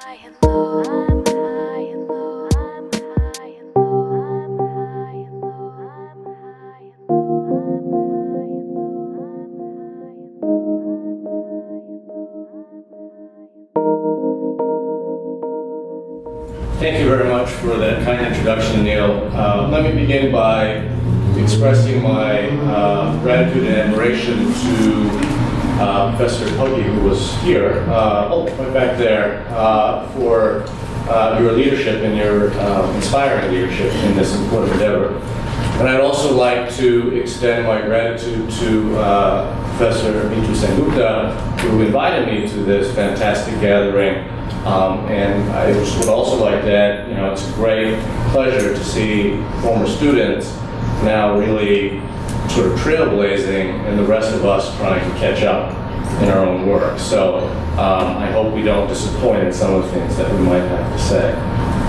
Thank you very much for that kind introduction, Neil. Let me begin by expressing my gratitude and admiration to Professor Pogge, who was here, right back there, for your leadership and your inspiring leadership in this important endeavor. And I'd also like to extend my gratitude to Professor Sandbrook, who invited me to this fantastic gathering. And I just would also like to add, it's a great pleasure to see former students now really sort of trailblazing and the rest of us trying to catch up in our own work. So I hope we don't disappoint in some of the things that we might have to say.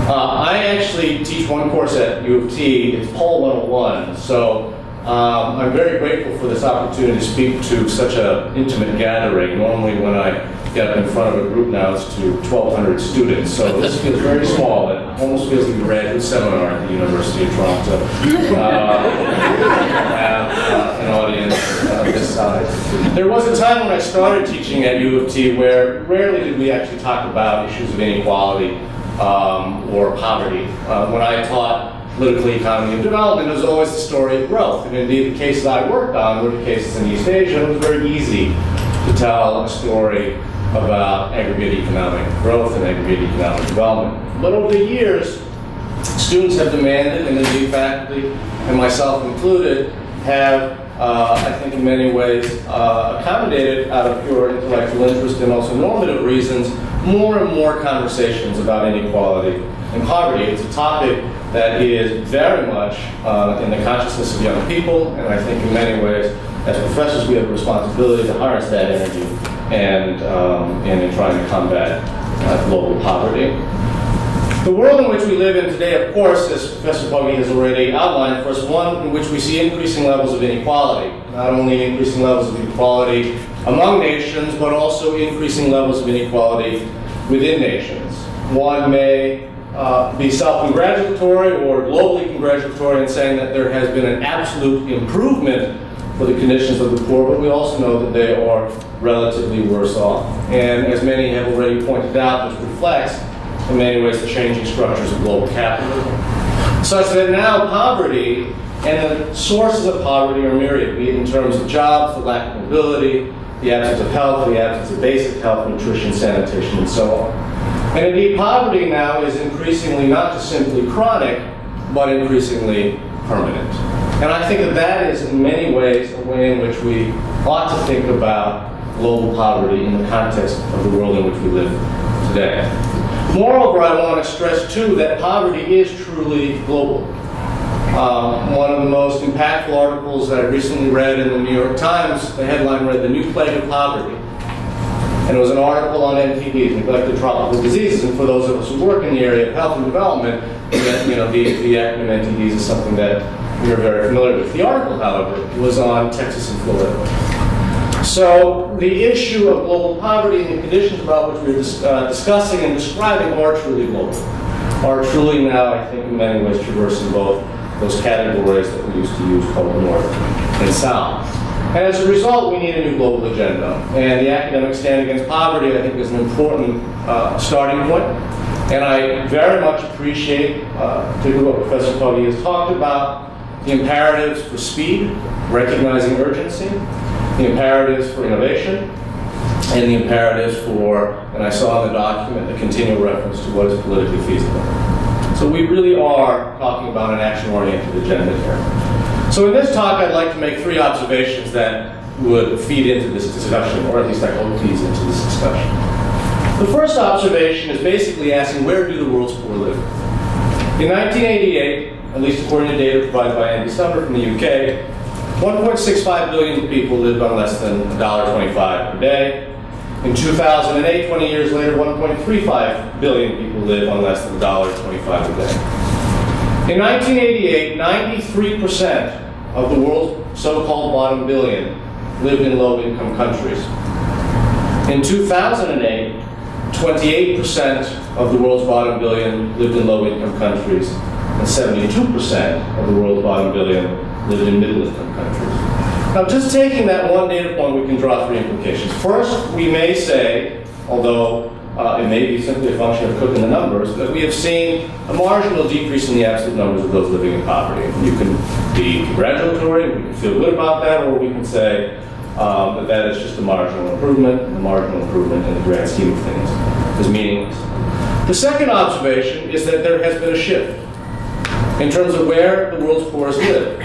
I actually teach one course at UofT, it's Paul 101. So I'm very grateful for this opportunity to speak to such an intimate gathering. Normally when I get up in front of a group now, it's to 1,200 students. So this feels very small. It almost feels like a graduate seminar at the University of Toronto. Have an audience this size. There was a time when I started teaching at UofT where rarely did we actually talk about issues of inequality or poverty. When I taught political economy and development, it was always the story of growth. And indeed, the cases I worked on were the cases in East Asia. It was very easy to tell a story about aggregate economic growth and aggregate economic development. But over the years, students have demanded, and indeed faculty, and myself included, have, I think in many ways, accommodated out of pure intellectual interest and also normative reasons, more and more conversations about inequality and poverty. It's a topic that is very much in the consciousness of young people, and I think in many ways, as professors, we have a responsibility to harness that energy and in trying to combat global poverty. The world in which we live in today, of course, as Professor Pogge has already outlined for us, one in which we see increasing levels of inequality. Not only increasing levels of inequality among nations, but also increasing levels of inequality within nations. One may be self-congratulatory or globally congratulatory in saying that there has been an absolute improvement for the conditions of the poor, but we also know that they are relatively worse off. And as many have already pointed out, this reflects, in many ways, the changing structures of global capitalism. Such that now poverty and the sources of poverty are myriad, be it in terms of jobs, the lack of mobility, the absence of health, the absence of basic health, nutrition, sanitation, and so on. And indeed, poverty now is increasingly not just simply chronic, but increasingly permanent. And I think that that is, in many ways, a way in which we ought to think about global poverty in the context of the world in which we live today. Moreover, I want to stress, too, that poverty is truly global. One of the most impactful articles that I recently read in the New York Times, the headline read, "The New Plague of Poverty." And it was an article on NTDs, neglected tropical diseases. And for those of us who work in the area of health and development, the acronym NTDs is something that we're very familiar with. The article, however, was on Texas and Florida. So the issue of global poverty and the conditions about which we're discussing and describing are truly global, are truly now, I think, in many ways traversing both those categories that we used to use called North and South. And as a result, we need a new global agenda. And the academic stand against poverty, I think, is an important starting point. And I very much appreciate, particularly what Professor Pogge has talked about, the imperatives for speed, recognizing urgency, the imperatives for innovation, and the imperatives for, and I saw in the document, the continual reference to what is politically feasible. So we really are talking about an action-oriented agenda here. So in this talk, I'd like to make three observations that would feed into this discussion, or at least I hope feeds into this discussion. The first observation is basically asking, where do the world's poor live? In 1988, at least according to data provided by Andy Summer from the UK, 1.65 billion people lived on less than $1.25 per day. In 2008, 20 years later, 1.35 billion people live on less than $1.25 a day. In 1988, 93% of the world's so-called bottom billion lived in low-income countries. In 2008, 28% of the world's bottom billion lived in low-income countries, and 72% of the world's bottom billion lived in middle-income countries. Now, just taking that one data point, we can draw three implications. First, we may say, although it may be simply a function of cooking the numbers, that we have seen a marginal decrease in the absolute numbers of those living in poverty. You can be congratulatory, we can feel good about that, or we can say that that is just a marginal improvement, and the marginal improvement in the grand scheme of things is meaningless. The second observation is that there has been a shift in terms of where the world's poorest live.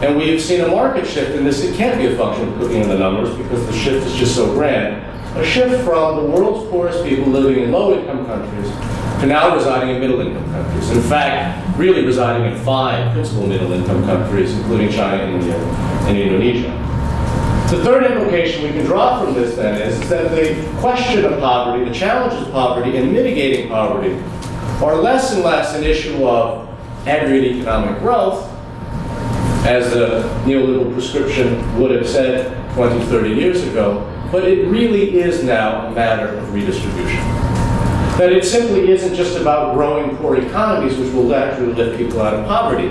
And we've seen a market shift in this. It can't be a function of cooking in the numbers because the shift is just so grand. A shift from the world's poorest people living in low-income countries to now residing in middle-income countries. In fact, really residing in 5 principal middle-income countries, including China, India, and Indonesia. The third implication we can draw from this, then, is that the question of poverty, the challenges of poverty, and mitigating poverty are less and less an issue of aggregate economic growth, as the neoliberal prescription would have said 20, 30 years ago, but it really is now a matter of redistribution. That it simply isn't just about growing poor economies, which will actually lift people out of poverty.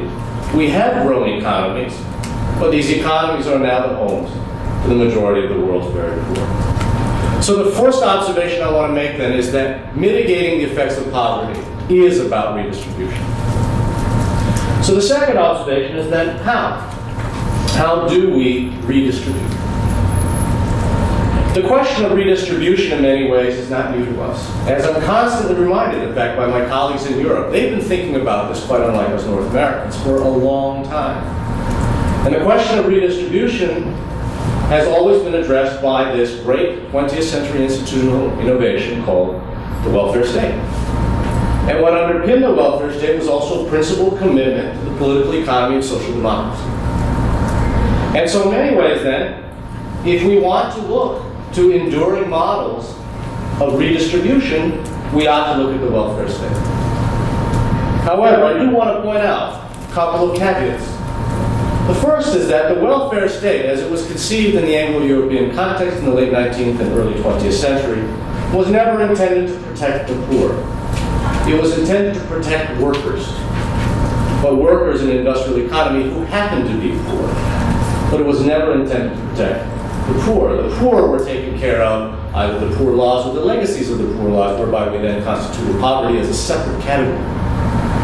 We have growing economies, but these economies are now the homes for the majority of the world's very poor. So the first observation I want to make then is that mitigating the effects of poverty is about redistribution. So the second observation is then how? How do we redistribute? The question of redistribution in many ways is not new to us. As I'm constantly reminded, in fact, by my colleagues in Europe, they've been thinking about this, quite unlike us North Americans, for a long time. And the question of redistribution has always been addressed by this great 20th century institutional innovation called the welfare state. And what underpinned the welfare state was also a principled commitment to the political economy of social democracy. And so in many ways then, if we want to look to enduring models of redistribution, we ought to look at the welfare state. However, I do want to point out a couple of caveats. The first is that the welfare state, as it was conceived in the Anglo-European context in the late 19th and early 20th century, was never intended to protect the poor. It was intended to protect workers, but workers in an industrial economy who happened to be poor. But it was never intended to protect the poor. The poor were taken care of, either the poor laws or the legacies of the poor laws, whereby we then constituted poverty as a separate category,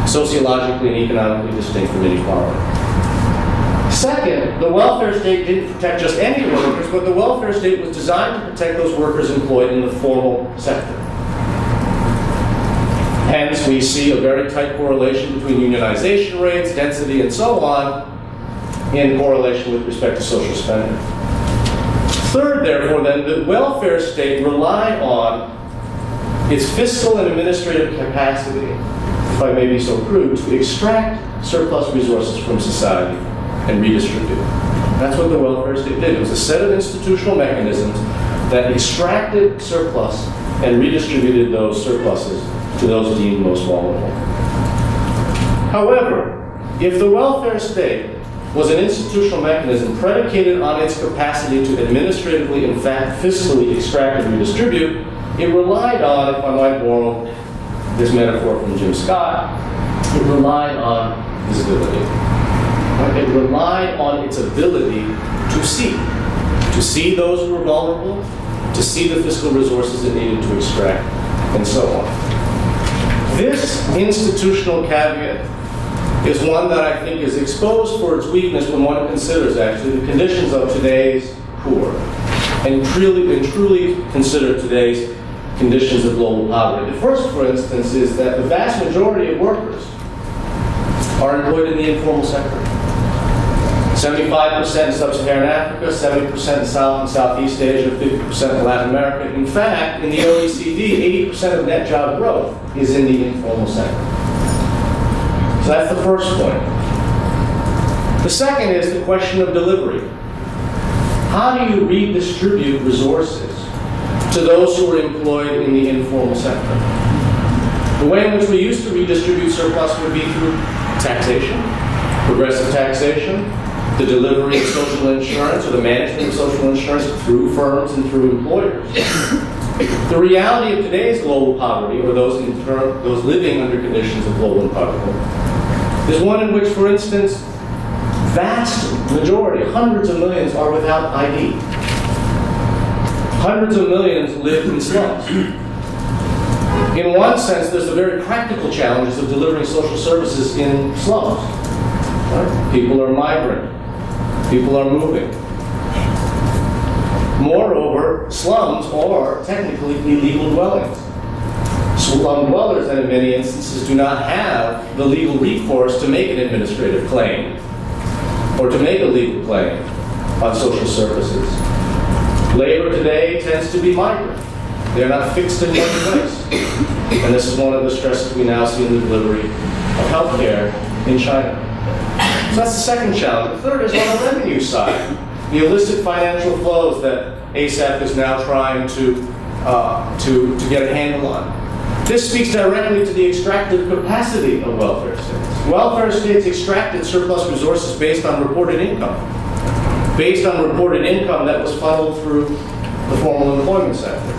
sociologically and economically distinct from inequality. Second, the welfare state didn't protect just any workers, but the welfare state was designed to protect those workers employed in the formal sector. Hence, we see a very tight correlation between unionization rates, density, and so on, in correlation with respect to social spending. Third, therefore, then, the welfare state relied on its fiscal and administrative capacity, if I may be so crude, to extract surplus resources from society and redistribute. That's what the welfare state did. It was a set of institutional mechanisms that extracted surplus and redistributed those surpluses to those deemed most vulnerable. However, if the welfare state was an institutional mechanism predicated on its capacity to administratively, in fact, fiscally extract and redistribute, it relied on, if I might borrow this metaphor from Jim Scott, it relied on visibility. It relied on its ability to see those who were vulnerable, to see the fiscal resources it needed to extract, and so on. This institutional caveat is one that I think is exposed for its weakness when one considers actually the conditions of today's poor, and truly consider today's conditions of global poverty. The first, for instance, is that the vast majority of workers are employed in the informal sector. 75% in sub-Saharan Africa, 70% in South and Southeast Asia, 50% in Latin America. In fact, in the OECD, 80% of net job growth is in the informal sector. So that's the first point. The second is the question of delivery. How do you redistribute resources to those who are employed in the informal sector? The way in which we used to redistribute surplus would be through taxation, progressive taxation, the delivery of social insurance or the management of social insurance through firms and through employers. The reality of today's global poverty, or those living under conditions of global poverty, is one in which, for instance, vast majority, hundreds of millions, are without ID. Hundreds of millions live in slums. In one sense, there's the very practical challenges of delivering social services in slums. Right? People are migrant. People are moving. Moreover, slums are technically illegal dwellings. Slum dwellers, then, in many instances, do not have the legal recourse to make an administrative claim or to make a legal claim on social services. Labor today tends to be migrant. They're not fixed in one place. And this is one of the stresses we now see in the delivery of healthcare in China. So that's the second challenge. The third is on the revenue side. The illicit financial flows that ASAP is now trying to get a handle on. This speaks directly to the extractive capacity of welfare states. Welfare states extracted surplus resources based on reported income. Based on reported income that was funneled through the formal employment sector.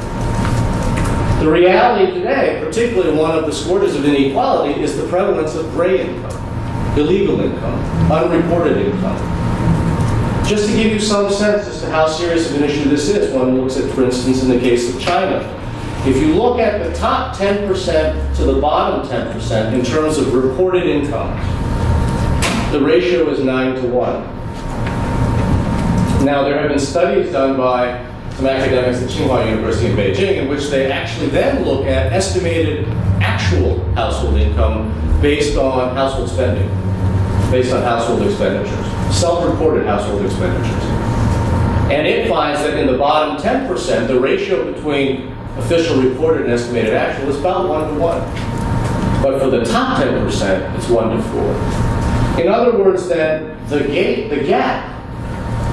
The reality today, particularly one of the scourges of inequality, is the prevalence of gray income, illegal income, unreported income. Just to give you some sense as to how serious of an issue this is, one looks at, for instance, in the case of China. If you look at the top 10% to the bottom 10% in terms of reported incomes, the ratio is 9 to 1. Now, there have been studies done by some academics at Tsinghua University in Beijing in which they actually then look at estimated actual household income based on household spending, based on household expenditures, self-reported household expenditures. And it finds that in the bottom 10%, the ratio between official reported and estimated actual is about 1 to 1. But for the top 10%, it's 1 to 4. In other words, then, the gap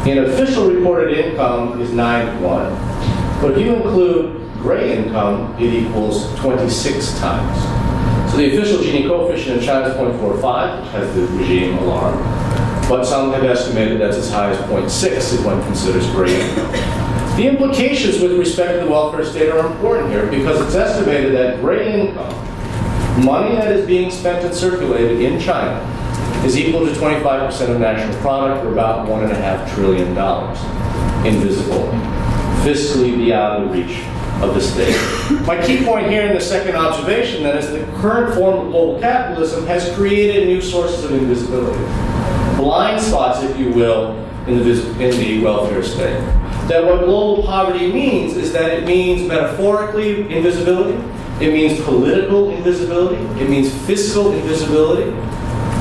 in official reported income is 9 to 1. But if you include gray income, it equals 26 times. So the official Gini coefficient in China is 0.45, which has the regime alarm. But some have estimated that's as high as 0.6 if one considers gray income. The implications with respect to the welfare state are important here because it's estimated that gray income, money that is being spent and circulated in China, is equal to 25% of national product, or about $1.5 trillion, invisible, fiscally beyond the reach of the state. My key point here in the second observation, then, is that the current form of global capitalism has created new sources of invisibility. Blind spots, if you will, in the welfare state. That what global poverty means is that it means metaphorically invisibility, it means political invisibility, it means fiscal invisibility,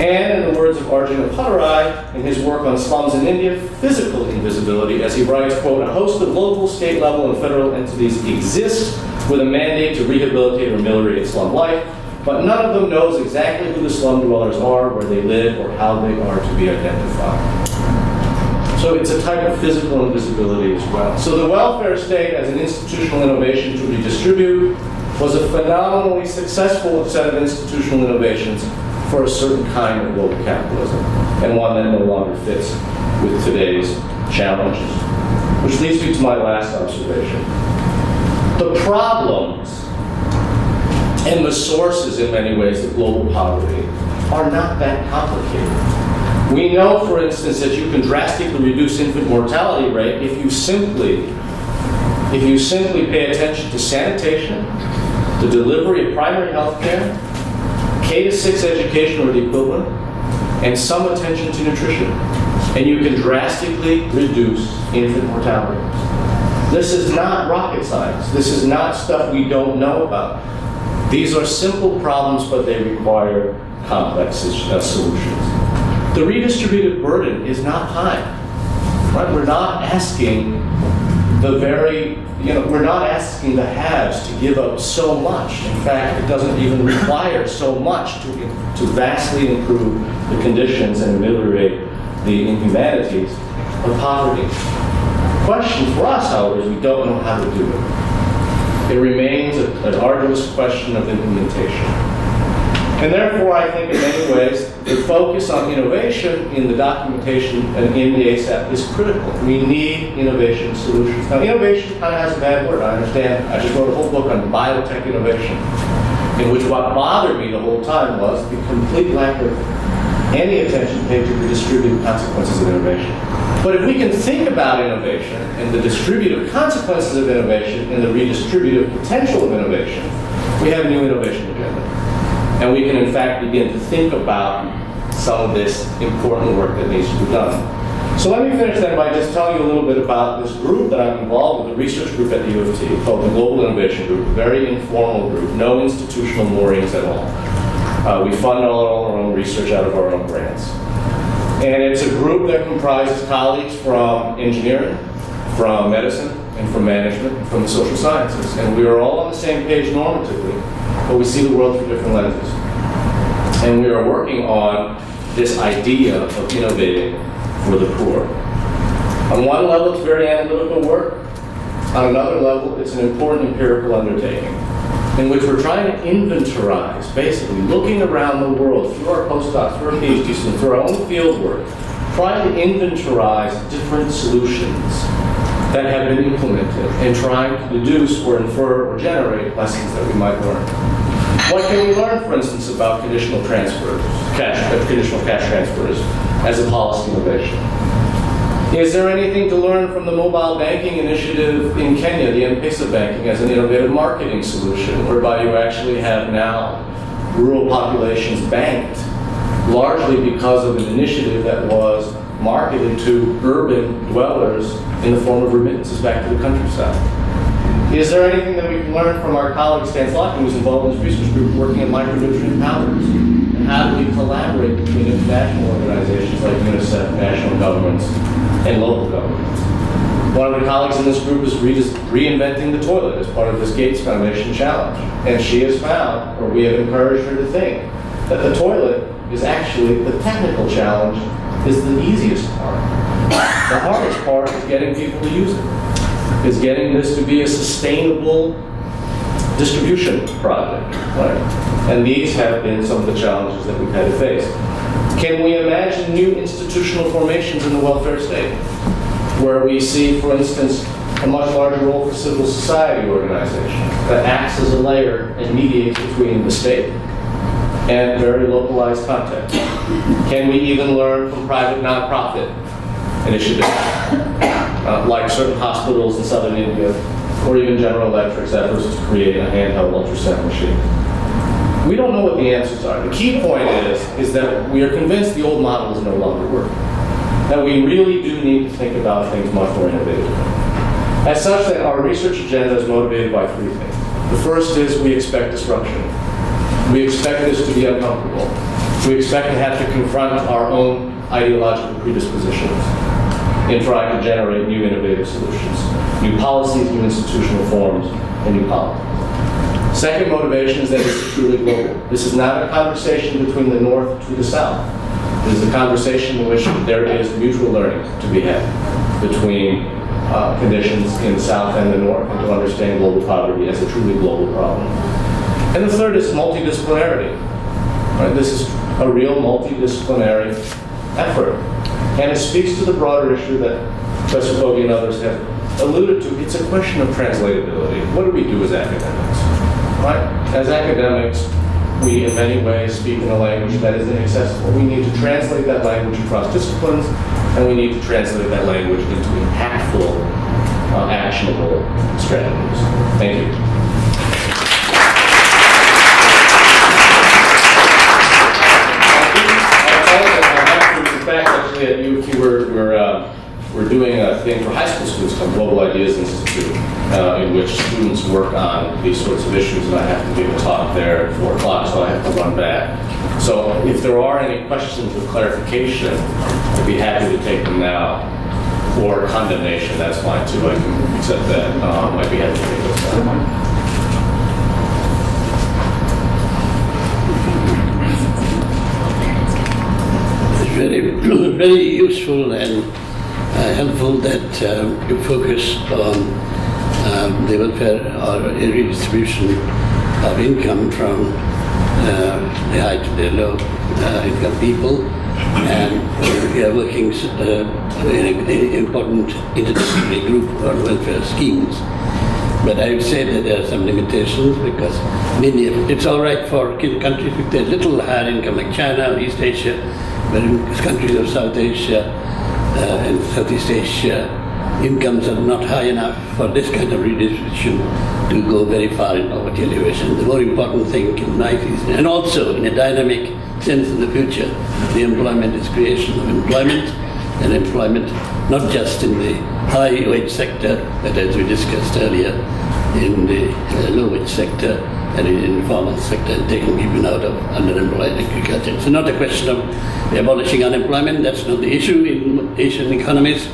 and in the words of Arjun Appadurai, in his work on slums in India, physical invisibility, as he writes, quote, "A host of local, state level, and federal entities exist with a mandate to rehabilitate or ameliorate slum life, but none of them knows exactly who the slum dwellers are, where they live, or how they are to be identified." So it's a type of physical invisibility as well. So the welfare state as an institutional innovation to redistribute was a phenomenally successful set of institutional innovations for a certain kind of global capitalism, and one that no longer fits with today's challenges. Which leads me to my last observation. The problems and the sources, in many ways, of global poverty are not that complicated. We know, for instance, that you can drastically reduce infant mortality rate if you simply pay attention to sanitation, the delivery of primary health care, K-6 education or the equivalent, and some attention to nutrition. And you can drastically reduce infant mortality. This is not rocket science. This is not stuff we don't know about. These are simple problems, but they require complex solutions. The redistributive burden is not high. Right? We're not asking we're not asking the haves to give up so much. In fact, it doesn't even require so much to vastly improve the conditions and ameliorate the inhumanities of poverty. The question for us, however, is we don't know how to do it. It remains an arduous question of implementation. And therefore, I think in many ways, the focus on innovation in the documentation and in the ASAP is critical. We need innovation solutions. Now, innovation kind of has a bad word, I understand. I just wrote a whole book on biotech innovation, in which what bothered me the whole time was the complete lack of any attention paid to the distributive consequences of innovation. But if we can think about innovation and the distributive consequences of innovation and the redistributive potential of innovation, we have a new innovation agenda. And we can, in fact, begin to think about some of this important work that needs to be done. So let me finish then by just telling you a little bit about this group that I'm involved with, a research group at the UofT called the Global Innovation Group, a very informal group, no institutional moorings at all. We fund all our own research out of our own grants. And it's a group that comprises colleagues from engineering, from medicine, and from management, and from the social sciences. And we are all on the same page normatively, but we see the world through different lenses. And we are working on this idea of innovating for the poor. On one level, it's very analytical work. On another level, it's an important empirical undertaking in which we're trying to inventorize, basically looking around the world through our postdocs, through our PhD students, through our own field work, trying to inventorize different solutions that have been implemented and trying to deduce or infer or generate lessons that we might learn. What can we learn, for instance, about conditional transfers, conditional cash transfers as a policy innovation? Is there anything to learn from the mobile banking initiative in Kenya, the M-Pesa banking, as an innovative marketing solution, whereby you actually have now rural populations banked, largely because of an initiative that was marketed to urban dwellers in the form of remittances back to the countryside? Is there anything that we can learn from our colleague Stan Slotkin, who's involved in this research group working in micronutrient powders? And how do we collaborate between international organizations like UNICEF, national governments, and local governments? One of the colleagues in this group is reinventing the toilet as part of this Gates Foundation challenge. And she has found, or we have encouraged her to think, that the toilet is actually the technical challenge, is the easiest part. The hardest part is getting people to use it. Is getting this to be a sustainable distribution project, right? And these have been some of the challenges that we've had to face. Can we imagine new institutional formations in the welfare state, where we see, for instance, a much larger role for civil society organizations that acts as a layer and mediates between the state and very localized context? Can we even learn from private nonprofit initiatives, like certain hospitals in southern India, or even General Electric's efforts to create a handheld ultrasound machine? We don't know what the answers are. The key point is that we are convinced the old model is no longer working, that we really do need to think about things much more innovatively. As such, that our research agenda is motivated by three things. The first is we expect disruption. We expect this to be uncomfortable. We expect to have to confront our own ideological predispositions in trying to generate new innovative solutions, new policies, new institutional forms, and new politics. Second motivation is that it's truly global. This is not a conversation between the North to the South. This is a conversation in which there is mutual learning to be had between conditions in the South and the North, and to understand global poverty as a truly global problem. And the third is multidisciplinarity. Right? This is a real multidisciplinary effort. And it speaks to the broader issue that Professor Fogge and others have alluded to. It's a question of translatability. What do we do as academics? Right? As academics, we in many ways speak in a language that is inaccessible. We need to translate that language across disciplines, and we need to translate that language into impactful, actionable strategies. Thank you. Actually, at UofT, we're doing a thing for high school students called Global Ideas Institute, in which students work on these sorts of issues, and I have to give a talk there at 4 o'clock, so I have to run back. So if there are any questions of clarification, I'd be happy to take them now, or condemnation, that's fine too, I can accept that. I'd be happy to take those now. Very useful and helpful that you focus on the welfare or redistribution of income from the high to the low income people, and we are working in an important interdisciplinary group on welfare schemes. But I would say that there are some limitations because it's all right for countries with a little higher income like China or East Asia, but in countries of South Asia and Southeast Asia, incomes are not high enough for this kind of redistribution to go very far in poverty alleviation. The more important thing in life is, and also in a dynamic sense in the future, the employment is creation of employment, and employment not just in the high wage sector, but as we discussed earlier, in the low wage sector and in the informal sector, and taking people out of underemployed agriculture. It's not a question of abolishing unemployment, that's not the issue in Asian economies.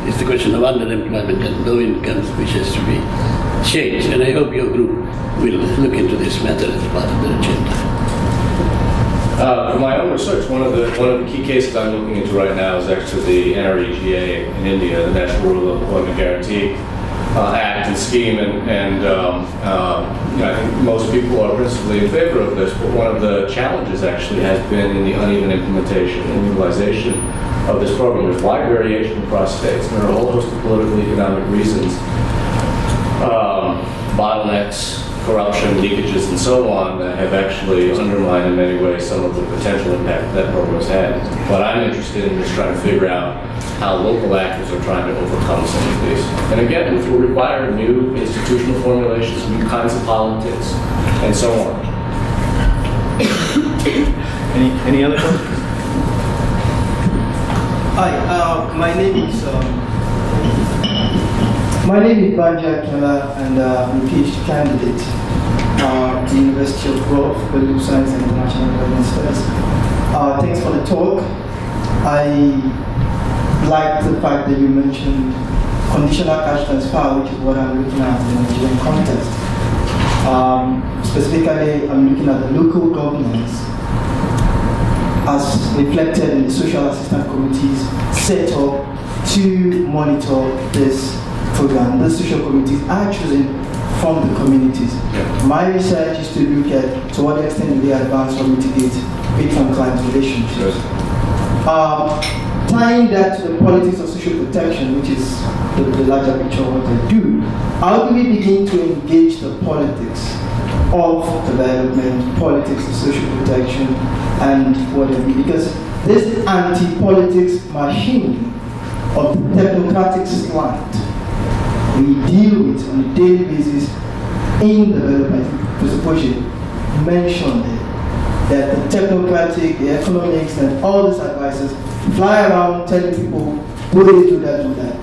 It's the question of underemployment and low incomes which has to be changed. And I hope your group will look into this matter as part of the agenda. For my own research, one of the key cases I'm looking into right now is actually the NREGA in India, the National Rural Employment Guarantee Act and scheme, and I think most people are principally in favor of this, but one of the challenges actually has been in the uneven implementation and utilization of this program. There's wide variation across states. There are a whole host of political economic reasons, bottlenecks, corruption, leakages, and so on that have actually undermined in many ways some of the potential impact that program has had. What I'm interested in is trying to figure out how local actors are trying to overcome some of these. And again, which will require new institutional formulations, new kinds of politics, and so on. Any other questions? Hi, my name is Banja Kela, and I'm a PhD candidate at the University of Guelph, Political Science and International Development Studies. Thanks for the talk. I like the fact that you mentioned conditional cash transfer, which is what I'm looking at in the Nigerian context. Specifically, I'm looking at the local governance as reflected in the social assistance committees set up to monitor this program. The social committees are chosen from the communities. Yeah. My research is to look at to what extent do they advance or mitigate patron-client relationships. Tying that to the politics of social protection, which is the larger picture of what I do, how do we begin to engage the politics of development, politics of social protection, and whatever? Because this anti-politics machine of the technocratic slant we deal with on a daily basis in development, Prashadcolah mentioned it, that the technocratic, the economics, and all these advisors fly around telling people, do this, do that, do that.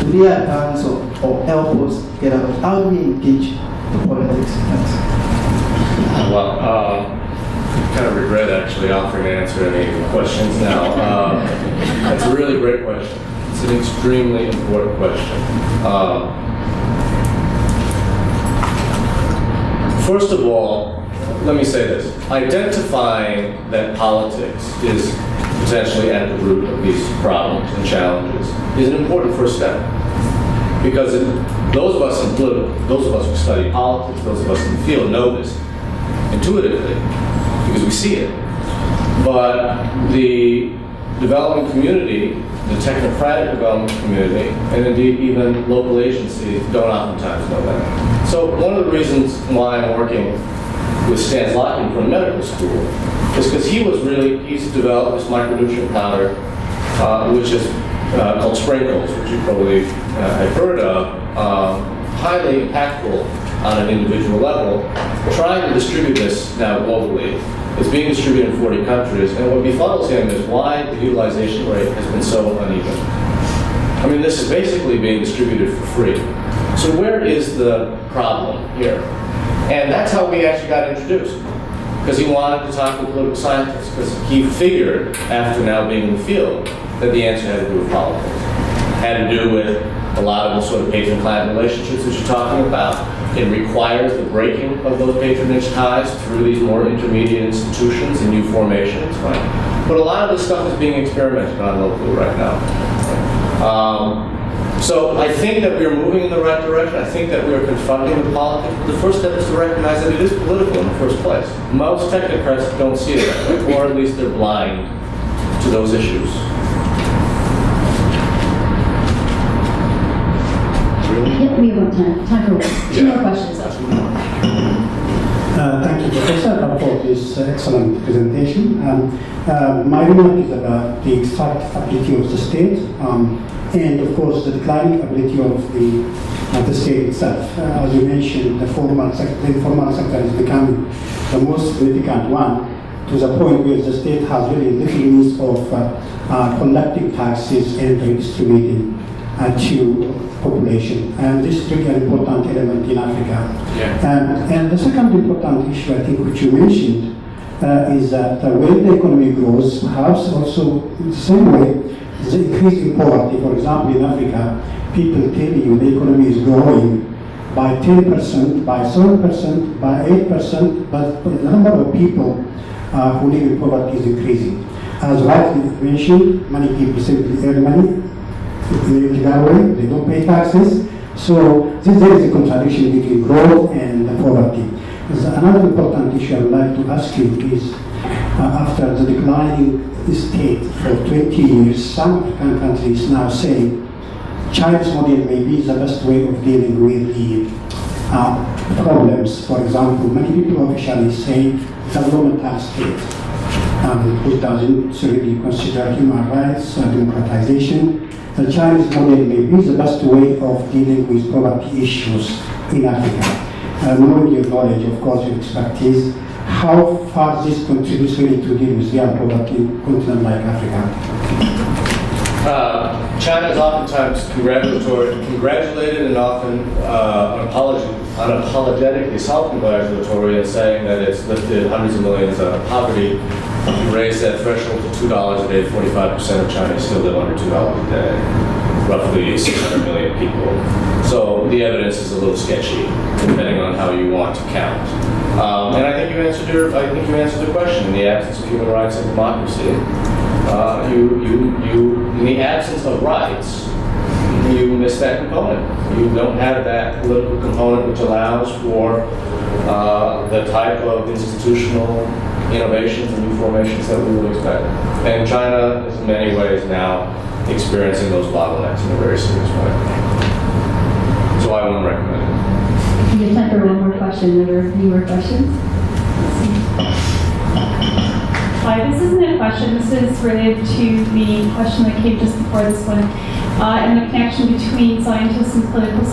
Do they advance or help us get out of? How do we engage the politics? Thanks. Well, I kind of regret actually offering to answer any questions now. That's a really great question. It's an extremely important question. First of all, let me say this. Identifying that politics is potentially at the root of these problems and challenges is an important first step. Because those of us in political, those of us who study politics, those of us in the field know this intuitively because we see it. But the development community, the technocratic development community, and indeed even local agencies don't oftentimes know that. So one of the reasons why I'm working with Stan Slotkin from medical school is because he's developed this micronutrient powder, which is called sprinkles, which you probably have heard of, highly impactful on an individual level, trying to distribute this now globally. It's being distributed in 40 countries, and what befuddles him is why the utilization rate has been so uneven. I mean, this is basically being distributed for free. So where is the problem here? And that's how we actually got introduced, because he wanted to talk to political scientists, because he figured, after now being in the field, that the answer had to do with politics. Had to do with a lot of the sort of patron-client relationships that you're talking about. It requires the breaking of those patronage ties through these more intermediate institutions and new formations, right? But a lot of this stuff is being experimented on locally right now. So I think that we're moving in the right direction. I think that we're confronting the politics. But the first step is to recognize that it is political in the first place. Most technocrats don't see it that way, or at least they're blind to those issues. Yep, we have time for two more questions. Thank you, Professor, for this excellent presentation. My remark is about the extractability of the state, and of course the declining ability of the state itself. As you mentioned, the informal sector is becoming the most significant one, to the point where the state has really little means of collecting taxes and redistributing to population, and this is really an important element in Africa. Yeah. And the second important issue, I think, which you mentioned, is that when the economy grows, perhaps also in the same way, the increase in poverty. For example, in Africa, people tell you the economy is growing by 10%, by 7%, by 8%, but the number of people who live in poverty is increasing. As rightly mentioned, many people simply earn money in a legal way, they don't pay taxes. So there is a contradiction between growth and poverty. Another important issue I would like to ask you is, after the declining state for 20 years, some African countries now say China's model may be the best way of dealing with the problems. For example, many people officially say developmental state, which doesn't really consider human rights and democratization. The Chinese model may be the best way of dealing with poverty issues in Africa. Knowing your knowledge, of course, your expertise, how far this contributes really to deal with real poverty in a continent like Africa? China is oftentimes congratulated and often unapologetically self-congratulatory in saying that it's lifted hundreds of millions out of poverty, raised that threshold to $2 a day. 45% of Chinese still live under $2 a day, roughly 600 million people. So the evidence is a little sketchy, depending on how you want to count. And I think you answered the question. In the absence of human rights and democracy, in the absence of rights, you miss that component. You don't have that political component which allows for the type of institutional innovations and new formations that we would expect. And China is in many ways now experiencing those bottlenecks in a very serious way. So I wouldn't recommend it. We have time for one more question. Are there any more questions? Hi, this isn't a question. This is related to the question that came just before this one, and the connection between scientists and political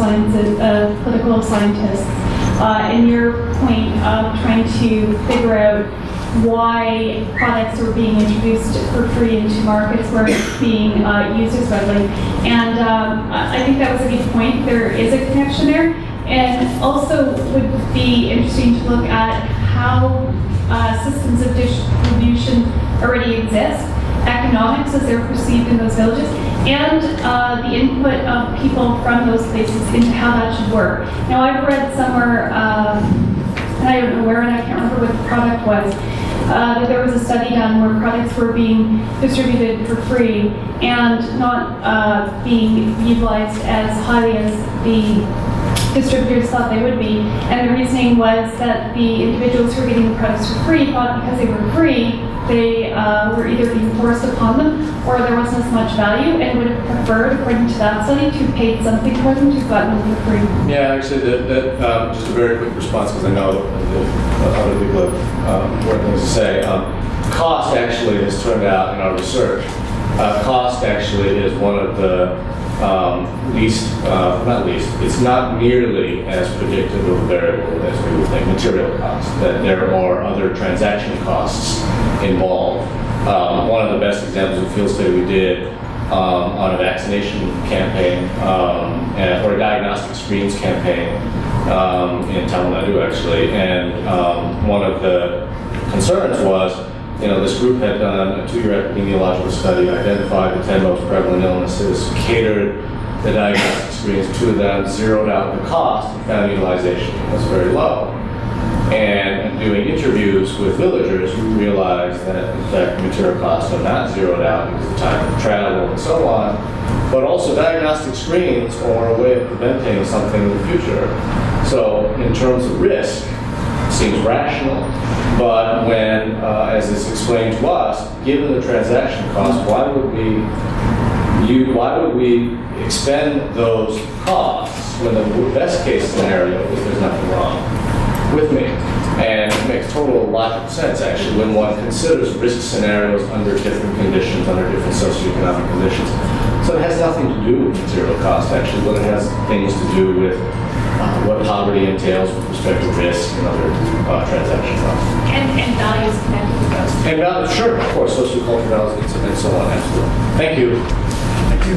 scientists, and your point of trying to figure out why products are being introduced for free into markets where it's being used as readily. And I think that was a good point. There is a connection there. And also would be interesting to look at how systems of distribution already exist, economics as they're perceived in those villages, and the input of people from those places into how that should work. Now I've read somewhere, and I don't know where, and I can't remember what the product was, that there was a study done where products were being distributed for free and not being utilized as highly as the distributors thought they would be. And the reasoning was that the individuals who were getting the products for free thought because they were free, they were either being forced upon them or there wasn't as much value, and would have preferred, according to that study, to have paid something for them to have gotten them for free. Yeah, actually, just a very quick response, because I know that other people have important things to say. Cost actually has turned out in our research, cost actually is one of the it's not nearly as predictive of a variable as we would think, material costs, that there are other transaction costs involved. One of the best examples of field study we did on a vaccination campaign, or a diagnostic screens campaign in Tamil Nadu actually, and one of the concerns was, this group had done a 2-year epidemiological study, identified the 10 most prevalent illnesses, catered the diagnostic screens to them, zeroed out the cost, and found utilization was very low. And doing interviews interviews with villagers, you realize that, in fact, material costs are not zeroed out because of time of travel and so on, but also diagnostic screens are a way of preventing something in the future. So, in terms of risk, it seems rational, but when, as is explained to us, given the transaction costs, why would we expend those costs when the best case scenario is there's nothing wrong with me? And it makes total logical sense, actually, when one considers risk scenarios under different conditions, under different socioeconomic conditions. So it has nothing to do with material cost, actually, but it has things to do with what poverty entails with respect to risk and other transaction costs. And values connected with those. And values, sure, of course, sociocultural values and so on, absolutely. Thank you. Thank you.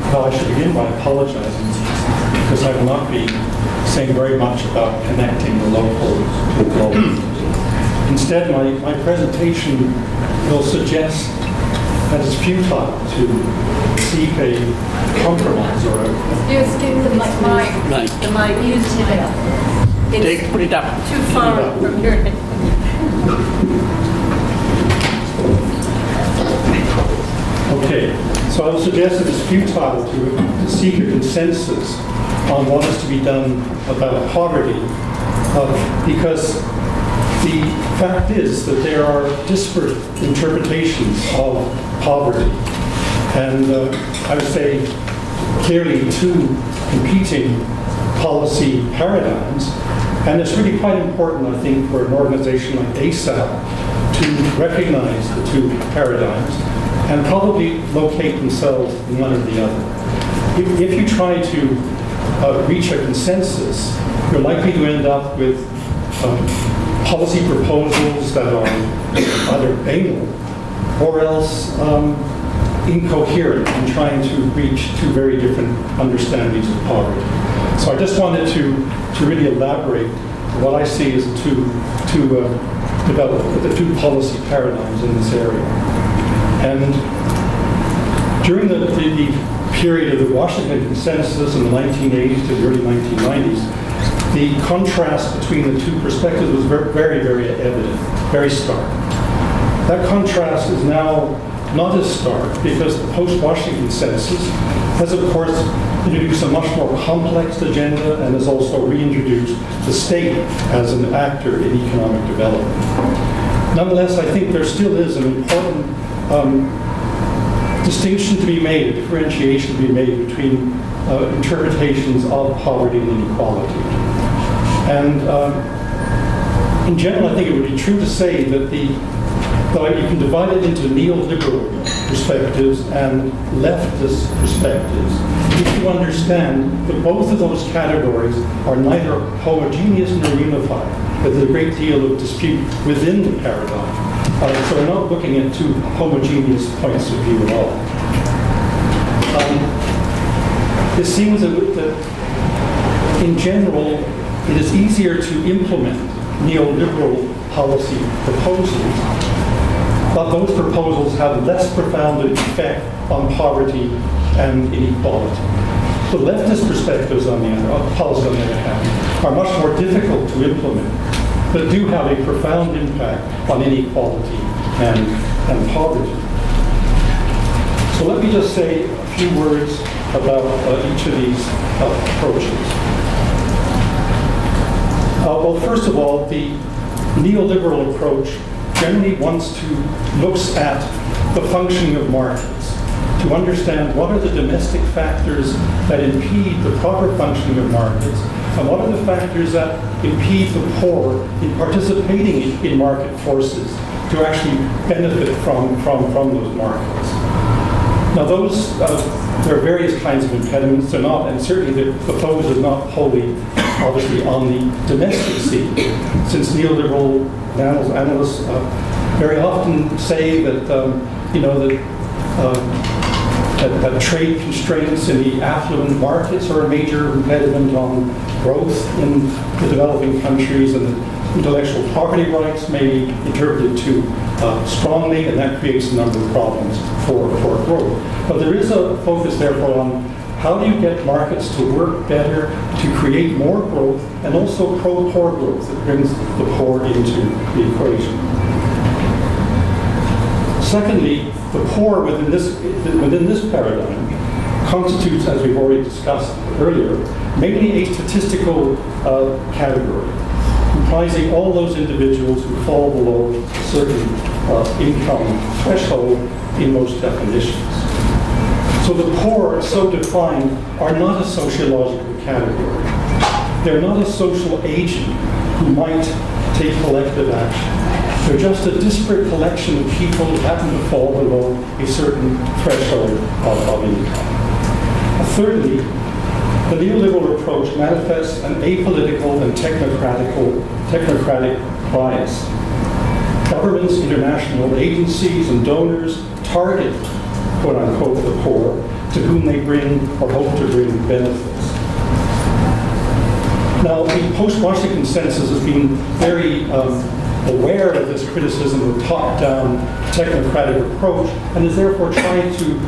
Well, I should begin by apologizing because I will not be saying very much about connecting the local to the global. Instead, my presentation will suggest that it's futile to seek a compromise or a... Excuse the mic. Right. The mic. Use it. Put it up. Too far from your... Okay, so I will suggest that it's futile to seek a consensus on what is to be done about poverty, because the fact is that there are disparate interpretations of poverty, and I would say clearly two competing policy paradigms, and it's really quite important, I think, for an organization like ASAP to recognize the two paradigms and probably locate themselves in one or the other. If you try to reach a consensus, you're likely to end up with policy proposals that are either banal or else incoherent in trying to reach two very different understandings of poverty. So I just wanted to really elaborate what I see as the two policy paradigms in this area. And during the period of the Washington Consensus in the 1980s to the early 1990s, the contrast between the two perspectives was very, very evident, very stark. That contrast is now not as stark because the post-Washington Consensus has, of course, introduced a much more complex agenda and has also reintroduced the state as an actor in economic development. Nonetheless, I think there still is an important distinction to be made, a differentiation to be made between interpretations of poverty and inequality. And in general, I think it would be true to say that you can divide it into neoliberal perspectives and leftist perspectives if you understand that both of those categories are neither homogeneous nor unified. There's a great deal of dispute within the paradigm. So we're not looking at two homogeneous points of view at all. It seems that in general, it is easier to implement neoliberal policy proposals, but those proposals have less profound effect on poverty and inequality. The leftist perspectives on the other, policies on the other hand, are much more difficult to implement, but do have a profound impact on inequality and poverty. So let me just say a few words about each of these approaches. Well, first of all, the neoliberal approach generally looks at the functioning of markets, to understand what are the domestic factors that impede the proper functioning of markets, and what are the factors that impede the poor in participating in market forces to actually benefit from those markets. Now there are various kinds of impediments. They're not, and certainly the focus is not wholly, obviously, on the domestic scene, since neoliberal analysts very often say that that trade constraints in the affluent markets are a major impediment on growth in the developing countries, and that intellectual property rights may be interpreted too strongly, and that creates a number of problems for growth. But there is a focus, therefore, on how do you get markets to work better, to create more growth, and also pro-poor growth that brings the poor into the equation. Secondly, the poor within this paradigm constitutes, as we've already discussed earlier, mainly a statistical category, comprising all those individuals who fall below a certain income threshold in most definitions. So the poor, so defined, are not a sociological category. They're not a social agent who might take collective action. They're just a disparate collection of people who happen to fall below a certain threshold of income. Thirdly, the neoliberal approach manifests an apolitical and technocratic bias. Governments, international agencies, and donors target, quote-unquote, the poor, to whom they bring or hope to bring benefits. Now, the post-Washington consensus has been very aware of this criticism of top-down technocratic approach, and is therefore trying to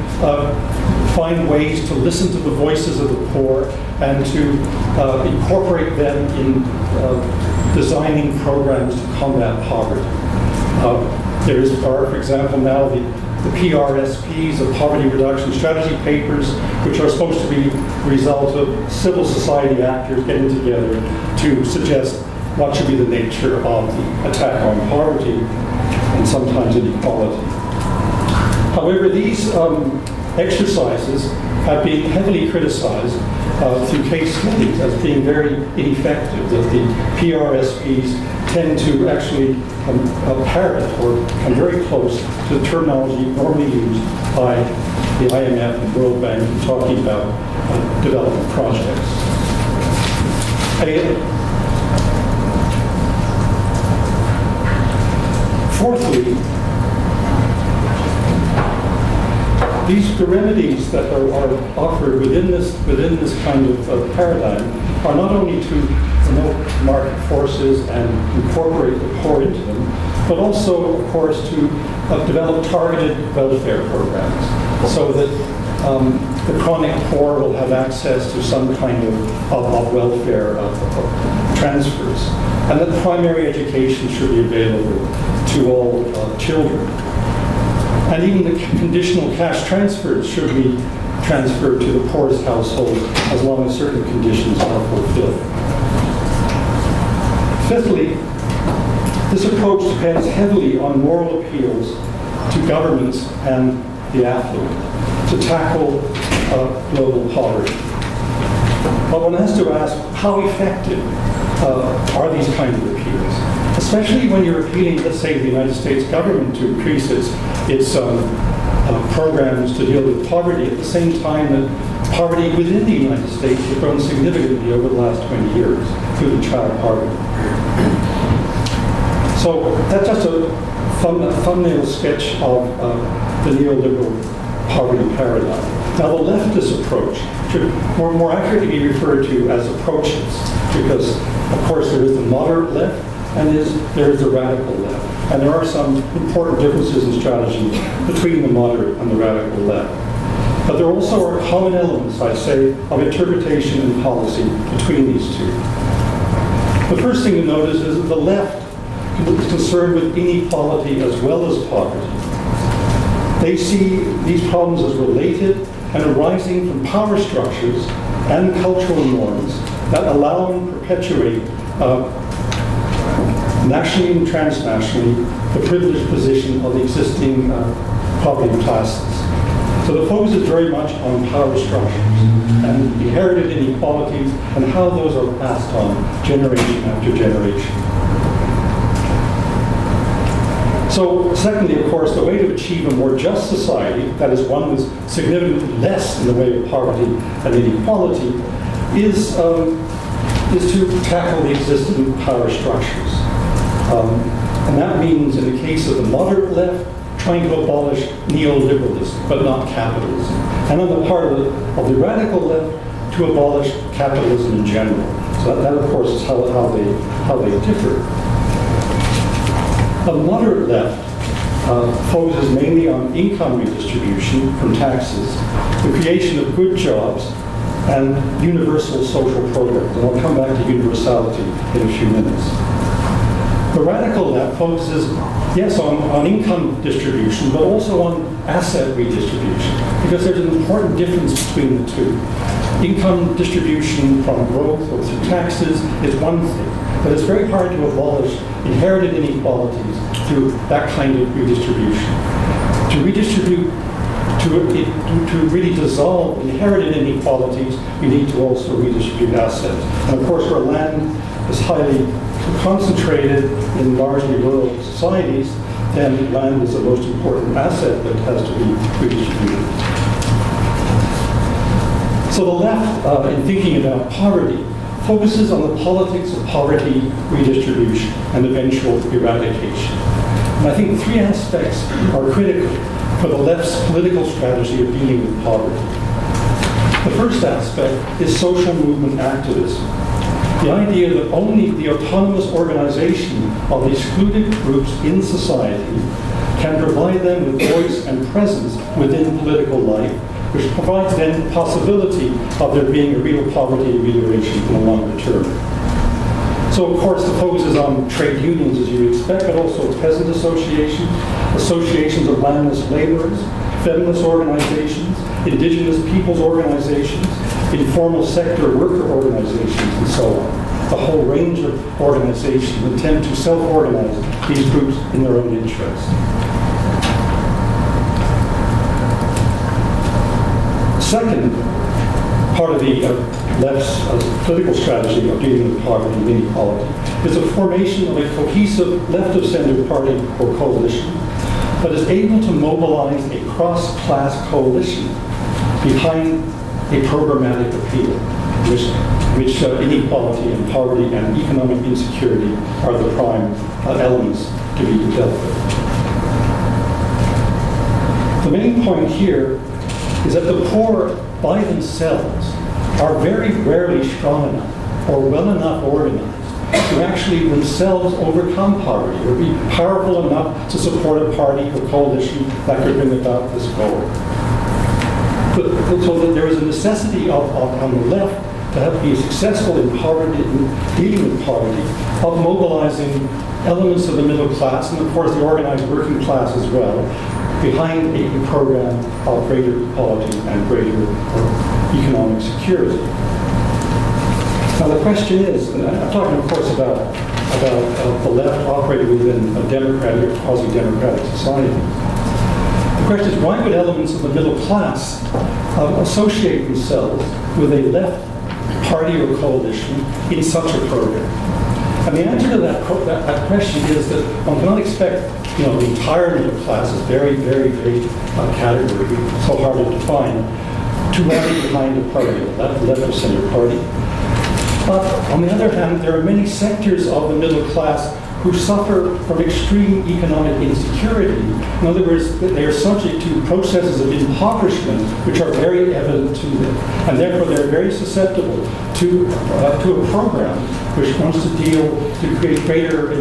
find ways to listen to the voices of the poor and to incorporate them in designing programs to combat poverty. There are, for example, now the PRSPs, the Poverty Reduction Strategy Papers, which are supposed to be the result of civil society actors getting together to suggest what should be the nature of the attack on poverty and sometimes inequality. However, these exercises have been heavily criticized through case studies as being very ineffective, that the PRSPs tend to actually parrot or come very close to the terminology normally used by the IMF and World Bank in talking about development projects. Fourthly, the remedies that are offered within this kind of paradigm are not only to promote market forces and incorporate the poor into them, but also, of course, to develop targeted welfare programs so that the chronic poor will have access to some kind of welfare transfers, and that primary education should be available to all children. And even the conditional cash transfers should be transferred to the poorest households as long as certain conditions are fulfilled. Fifthly, this approach depends heavily on moral appeals to governments and the affluent to tackle global poverty. But one has to ask, how effective are these kinds of appeals? Especially when you're appealing, let's say, the United States government to increase its programs to deal with poverty at the same time that poverty within the United States has grown significantly over the last 20 years, including child poverty. So that's just a thumbnail sketch of the neoliberal poverty paradigm. Now, the leftist approach should more accurately be referred to as approaches, because, of course, there is the moderate left and there is the radical left. And there are some important differences in strategy between the moderate and the radical left. But there also are common elements, I'd say, of interpretation and policy between these two. The first thing to notice is that the left is concerned with inequality as well as poverty. They see these problems as related and arising from power structures and cultural norms that allow and perpetuate nationally and transnationally the privileged position of the existing poverty classes. So the focus is very much on power structures and inherited inequalities and how those are passed on generation after generation. So secondly, of course, the way to achieve a more just society, that is one with significantly less in the way of poverty and inequality, is to tackle the existing power structures. And that means, in the case of the moderate left, trying to abolish neoliberalism, but not capitalism. And on the part of the radical left, to abolish capitalism in general. So that of course, is how they differ. The moderate left focuses mainly on income redistribution from taxes, the creation of good jobs, and universal social programs. And I'll come back to universality in a few minutes. The radical left focuses, yes, on income distribution, but also on asset redistribution, because there's an important difference between the two. Income distribution from growth or through taxes is one thing, but it's very hard to abolish inherited inequalities through that kind of redistribution. To redistribute, to really dissolve inherited inequalities, you need to also redistribute assets. And of course, where land is highly concentrated in largely rural societies, then land is the most important asset that has to be redistributed. So the left, in thinking about poverty, focuses on the politics of poverty redistribution and eventual eradication. And I think three aspects are critical for the left's political strategy of dealing with poverty. The first aspect is social movement activism. The idea that only the autonomous organization of the excluded groups in society can provide them with voice and presence within political life, which provides then the possibility of there being a real poverty amelioration in the longer term. So, of course, the focus is on trade unions, as you would expect, but also peasant associations, associations of landless laborers, feminist organizations, indigenous peoples organizations, informal sector worker organizations, and so on. The whole range of organizations intend to self-organize these groups in their own interest. Second part of the left's political strategy of dealing with poverty and inequality is the formation of a cohesive left-of-center party or coalition that is able to mobilize a cross-class coalition behind a programmatic appeal, which inequality and poverty and economic insecurity are the prime elements to be dealt with. The main point here is that the poor by themselves are very rarely strong enough or well enough organized to actually themselves overcome poverty or be powerful enough to support a party or coalition that could bring about this goal. So that there is a necessity on the left to be successful in poverty, in dealing with poverty, of mobilizing elements of the middle class and of course the organized working class as well, behind a program of greater equality and greater economic security. Now the question is, and I'm talking of course about the left operating within a democratic or quasi-democratic society. The question is, why would elements of the middle class associate themselves with a left party or coalition in such a program? And the answer to that question is that one cannot expect, the entire middle class is very, very, very category, so hard to define, to rally behind a party, a left-of-center party. But on the other hand, there are many sectors of the middle class who suffer from extreme economic insecurity. In other words, they are subject to processes of impoverishment which are very evident to them. And therefore they're very susceptible to a program which wants to create greater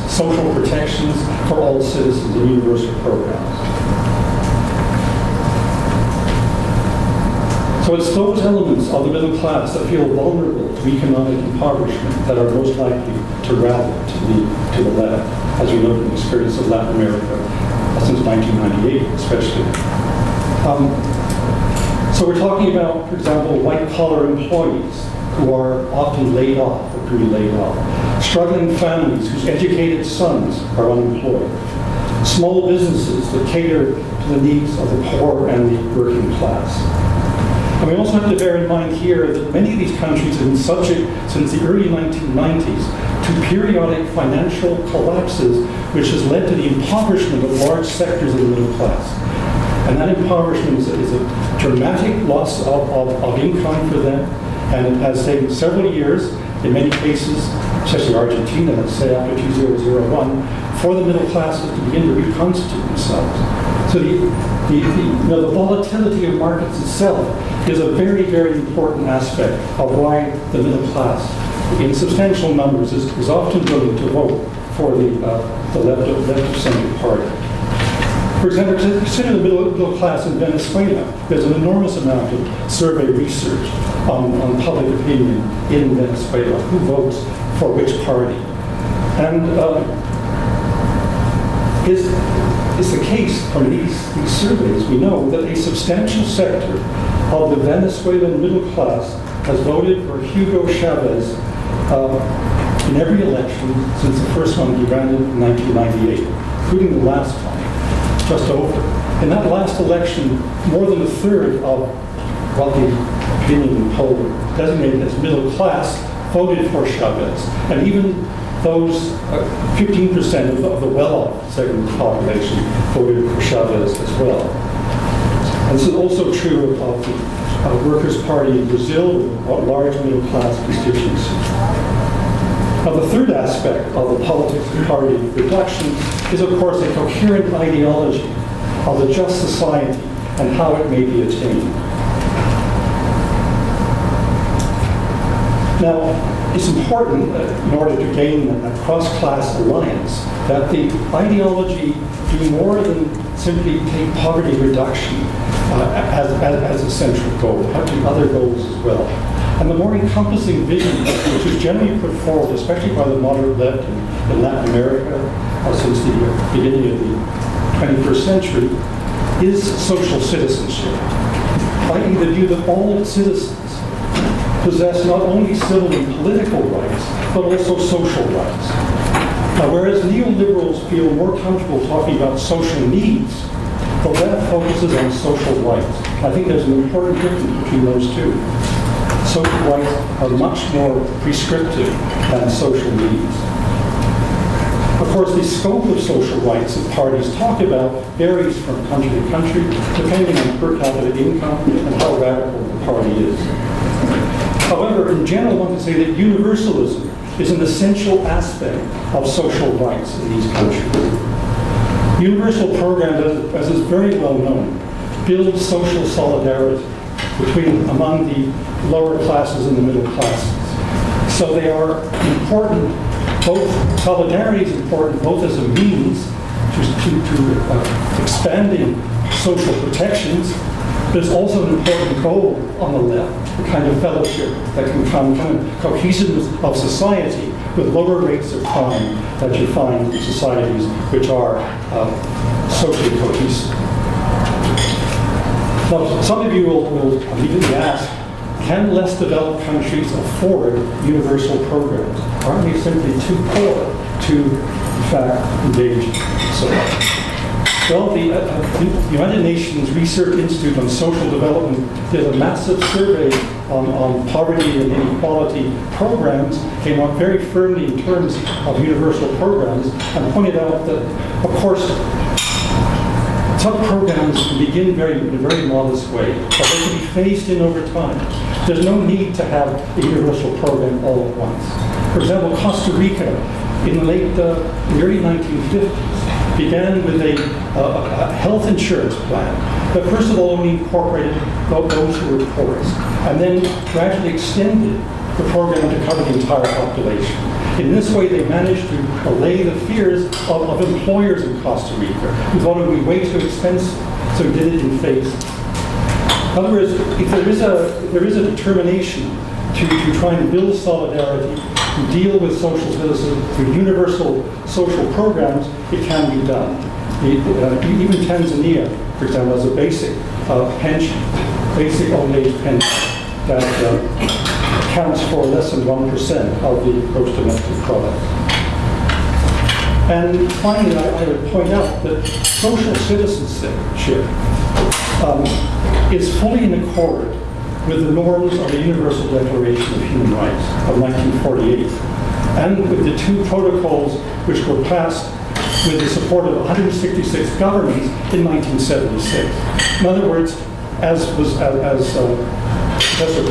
social protections for all citizens and universal programs. So it's those elements of the middle class that feel vulnerable to economic impoverishment that are most likely to rally to the left, as we know from the experience of Latin America since 1998 especially. So we're talking about, for example, white-collar employees who are often laid off or could be laid off, struggling families whose educated sons are unemployed, small businesses that cater to the needs of the poor and the working class. And we also have to bear in mind here that many of these countries have been subject, since the early 1990s, to periodic financial collapses, which has led to the impoverishment of large sectors of the middle class. And that impoverishment is a dramatic loss of income for them, and it has taken several years, in many cases, especially Argentina, let's say after 2001, for the middle classes to begin to reconstitute themselves. So the volatility of markets itself is a very, very important aspect of why the middle class, in substantial numbers, is often willing to vote for the left-of-center party. For example, consider the middle class in Venezuela. There's an enormous amount of survey research on public opinion in Venezuela, who votes for which party. And is the case from these surveys, we know that a substantial sector of the Venezuelan middle class has voted for Hugo Chavez in every election since the first one he ran in 1998, including the last one, just over. In that last election, more than a third of what the opinion poll designated as middle class voted for Chavez. And even those 15% of the well-off segment of the population voted for Chavez as well. And this is also true of the Workers' Party in Brazil, with a large middle-class constituency. Now, the third aspect of the politics of party reduction is, of course, a coherent ideology of the just society and how it may be attained. Now, it's important in order to gain a cross-class alliance that the ideology do more than simply take poverty reduction as a central goal, have to other goals as well. And the more encompassing vision, which is generally put forward, especially by the moderate left in Latin America since the beginning of the 21st century, is social citizenship, i.e. the view that all its citizens possess not only civil and political rights, but also social rights. Now, whereas neoliberals feel more comfortable talking about social needs, the left focuses on social rights. I think there's an important difference between those two. Social rights are much more prescriptive than social needs. Of course, the scope of social rights that parties talk about varies from country to country, depending on per capita income and how radical the party is. However, in general, one can say that universalism is an essential aspect of social rights in these countries. Universal programs, as is very well known, build social solidarity among the lower classes and the middle classes. So they are important, solidarity is important both as a means to expanding social protections, but it's also an important goal on the left, the kind of fellowship that can come, kind of cohesiveness of society with lower rates of crime that you find in societies which are socially cohesive. Now, some of you will immediately ask, can less developed countries afford universal programs? Aren't we simply too poor to, in fact, engage so much? Well, the United Nations Research Institute on Social Development did a massive survey on poverty and inequality programs, came up very firmly in terms of universal programs, and pointed out that, of course, some programs can begin in a very modest way, but they can be phased in over time. There's no need to have a universal program all at once. For example, Costa Rica, in the early 1950s, began with a health insurance plan that first of all only incorporated those who were poorest, and then gradually extended the program to cover the entire population. In this way, they managed to allay the fears of employers in Costa Rica, who thought it would be way too expensive, so did it in phases. In other words, if there is a determination to try and build solidarity, to deal with social citizens through universal social programs, it can be done. Even Tanzania, for example, has a basic pension, basic old age pension that accounts for less than 1% of the gross domestic product. And finally, I would point out that social citizenship is fully in accord with the norms of the Universal Declaration of Human Rights of 1948, and with the two protocols which were passed with the support of 166 governments in 1976. In other words, as Professor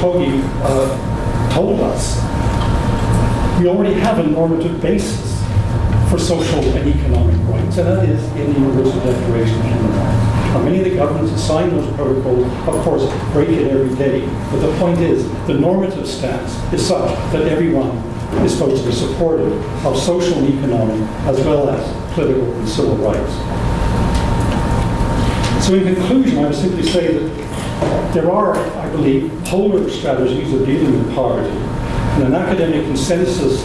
Pogge told us, we already have a normative basis for social and economic rights, and that is in the Universal Declaration of Human Rights. Now, many of the governments that sign those protocols, of course, break it every day, but the point is, the normative stance is such that everyone is supposed to be supportive of social and economic, as well as political and civil rights. So in conclusion, I would simply say that there are, I believe, polar strategies of dealing with poverty. And an academic consensus,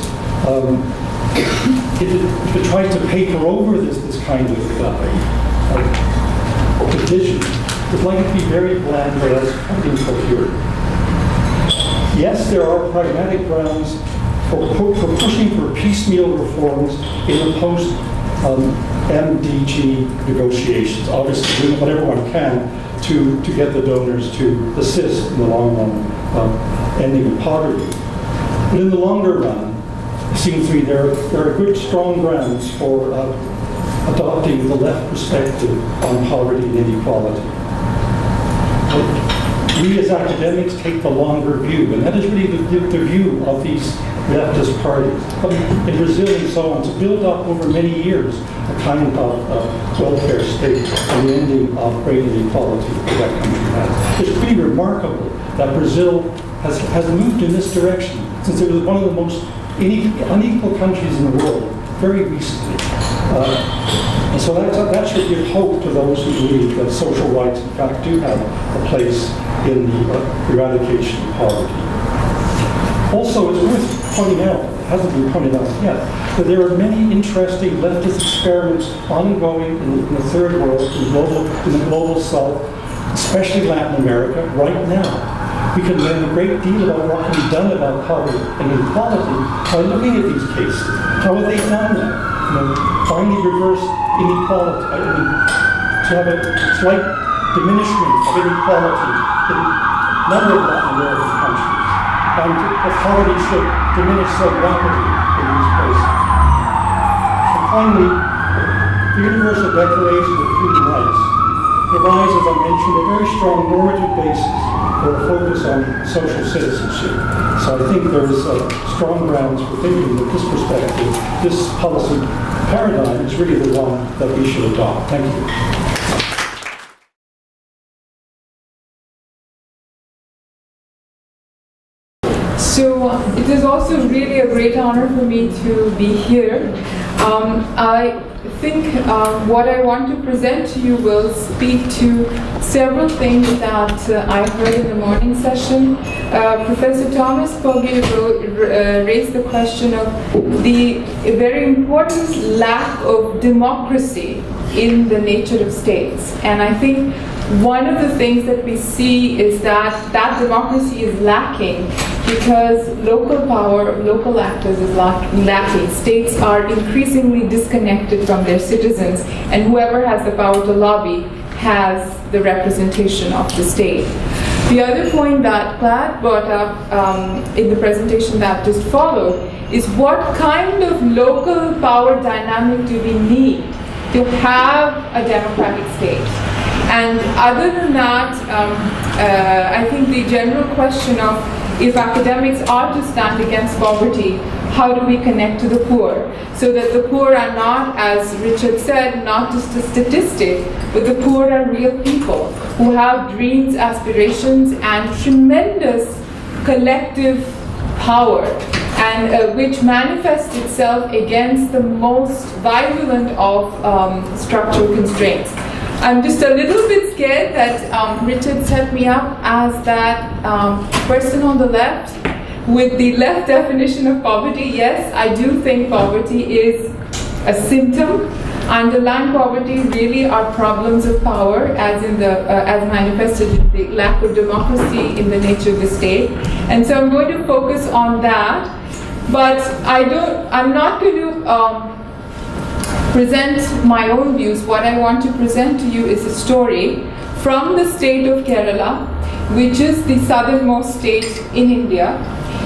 if it tries to paper over this kind of division, it's likely to be very bland or less incoherent. Yes, there are pragmatic grounds for pushing for piecemeal reforms in the post-MDG negotiations. Obviously, doing whatever one can to get the donors to assist in the long run ending poverty. But in the longer run, it seems to me there are good, strong grounds for adopting the left perspective on poverty and inequality. We as academics take the longer view, and that is really the view of these leftist parties. In Brazil and so on, to build up over many years a kind of welfare state and the ending of great inequality that that country has. It's pretty remarkable that Brazil has moved in this direction since it was one of the most unequal countries in the world very recently. And so that should give hope to those who believe that social rights, in fact, do have a place in the eradication of poverty. Also, it's worth pointing out, it hasn't been pointed out yet, that there are many interesting leftist experiments ongoing in the third world, in the global south, especially Latin America, right now. We can learn a great deal about what can be done about poverty and inequality by looking at these cases. How have they done that? Finally reverse inequality, to have a slight diminishment of inequality in a number of Latin American countries. And the poverty should diminish so rapidly in these places. And finally, the Universal Declaration of Human Rights provides, as I mentioned, a very strong normative basis for a focus on social citizenship. So I think there is strong grounds for thinking that this perspective, this policy paradigm is really the one that we should adopt. Thank you. So it is also really a great honor for me to be here. I think what I want to present to you will speak to several things that I heard in the morning session. Professor Thomas Pogge raised the question of the very important lack of democracy in the nature of states. And I think one of the things that we see is that democracy is lacking because local power, local actors is lacking. States are increasingly disconnected from their citizens, and whoever has the power to lobby has the representation of the state. The other point that Platt brought up in the presentation that just followed is what kind of local power dynamic do we need to have a democratic state? And other than that, I think the general question of if academics are to stand against poverty, how do we connect to the poor? So that the poor are not, as Richard said, not just a statistic, but the poor are real people who have dreams, aspirations, and tremendous collective power, and which manifests itself against the most violent of structural constraints. I'm just a little bit scared that Richard set me up as that person on the left with the left definition of poverty. Yes, I do think poverty is a symptom. Underlying poverty really are problems of power, as in the as manifested in the lack of democracy in the nature of the state. And so I'm going to focus on that, but I'm not going to present my own views. What I want to present to you is a story from the state of Kerala, which is the southernmost state in India,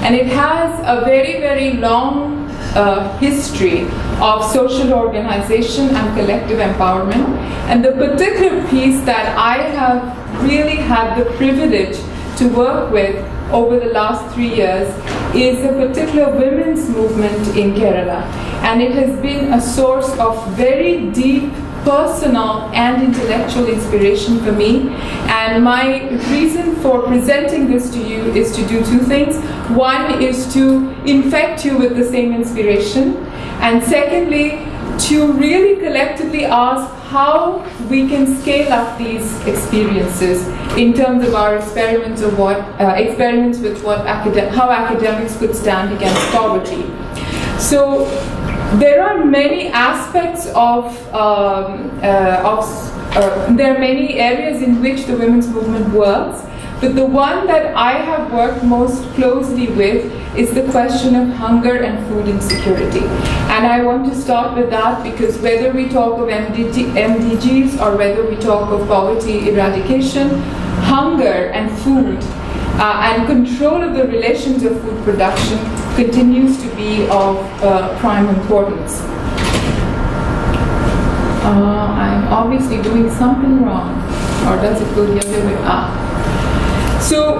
and it has a very, very long history of social organization and collective empowerment. And the particular piece that I have really had the privilege to work with over the last 3 years is a particular women's movement in Kerala. And it has been a source of very deep personal and intellectual inspiration for me. And my reason for presenting this to you is to do two things. One is to infect you with the same inspiration, And secondly, to really collectively ask how we can scale up these experiences in terms of our experiments of experiments with how academics could stand against poverty. So there are many aspects there are many areas in which the women's movement works, but the one that I have worked most closely with is the question of hunger and food insecurity. And I want to start with that because whether we talk of MDGs or whether we talk of poverty eradication, hunger and food and control of the relations of food production continues to be of prime importance. I'm obviously doing something wrong, or does it go the other way? So,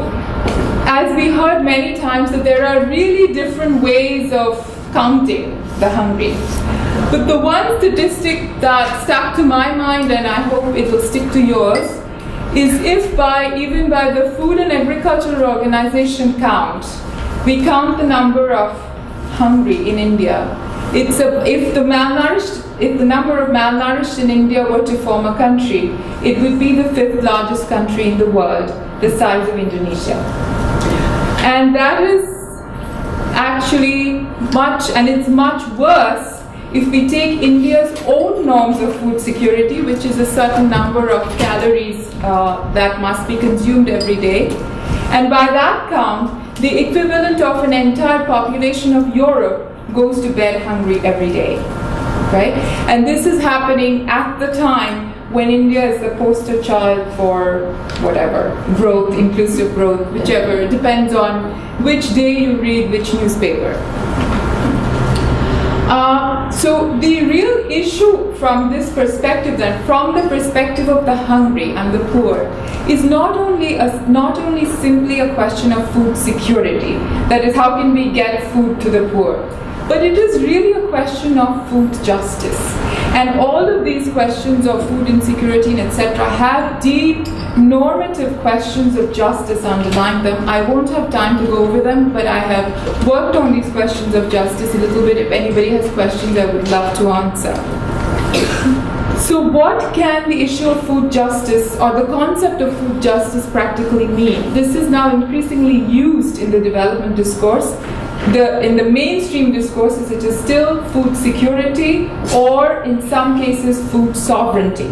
as we heard many times, that there are really different ways of counting the hungry. But the one statistic that stuck to my mind, and I hope it will stick to yours, is if even by the Food and Agriculture Organization count, we count the number of hungry in India. If the number of malnourished in India were to form a country, it would be the 5th largest country in the world, the size of Indonesia. And that is actually it's much worse if we take India's own norms of food security, which is a certain number of calories that must be consumed every day. And by that count, the equivalent of an entire population of Europe goes to bed hungry every day, right? And this is happening at the time when India is the poster child for whatever, growth, inclusive growth, whichever, it depends on which day you read which newspaper. So the real issue from this perspective then, from the perspective of the hungry and the poor, is not only simply a question of food security, that is, how can we get food to the poor, but it is really a question of food justice. And all of these questions of food insecurity and etc. have deep normative questions of justice underlying them. I won't have time to go over them, but I have worked on these questions of justice a little bit. If anybody has questions, I would love to answer. So what can the issue of food justice or the concept of food justice practically mean? This is now increasingly used in the development discourse. In the mainstream discourses, it is still food security or, in some cases, food sovereignty.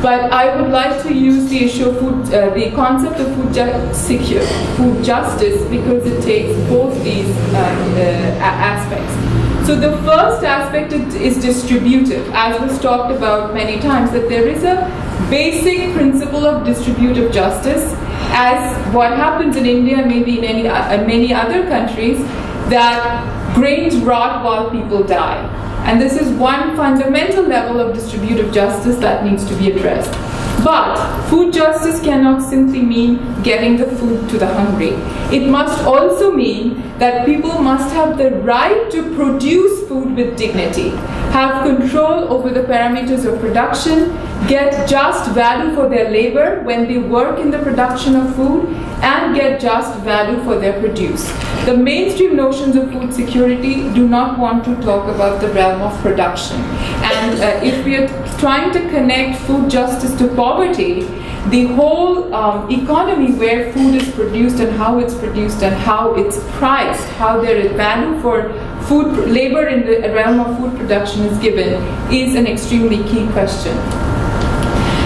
But I would like to use the issue of the concept of food justice because it takes both these aspects. So the first aspect is distributive, as was talked about many times, that there is a basic principle of distributive justice, as what happens in India and maybe in many other countries, that grains rot while people die. And this is one fundamental level of distributive justice that needs to be addressed. But food justice cannot simply mean getting the food to the hungry. It must also mean that people must have the right to produce food with dignity, have control over the parameters of production, get just value for their labor when they work in the production of food, and get just value for their produce. The mainstream notions of food security do not want to talk about the realm of production. And if we are trying to connect food justice to poverty, the whole economy where food is produced and how it's produced and how it's priced, how there is value for food labor in the realm of food production is given, is an extremely key question.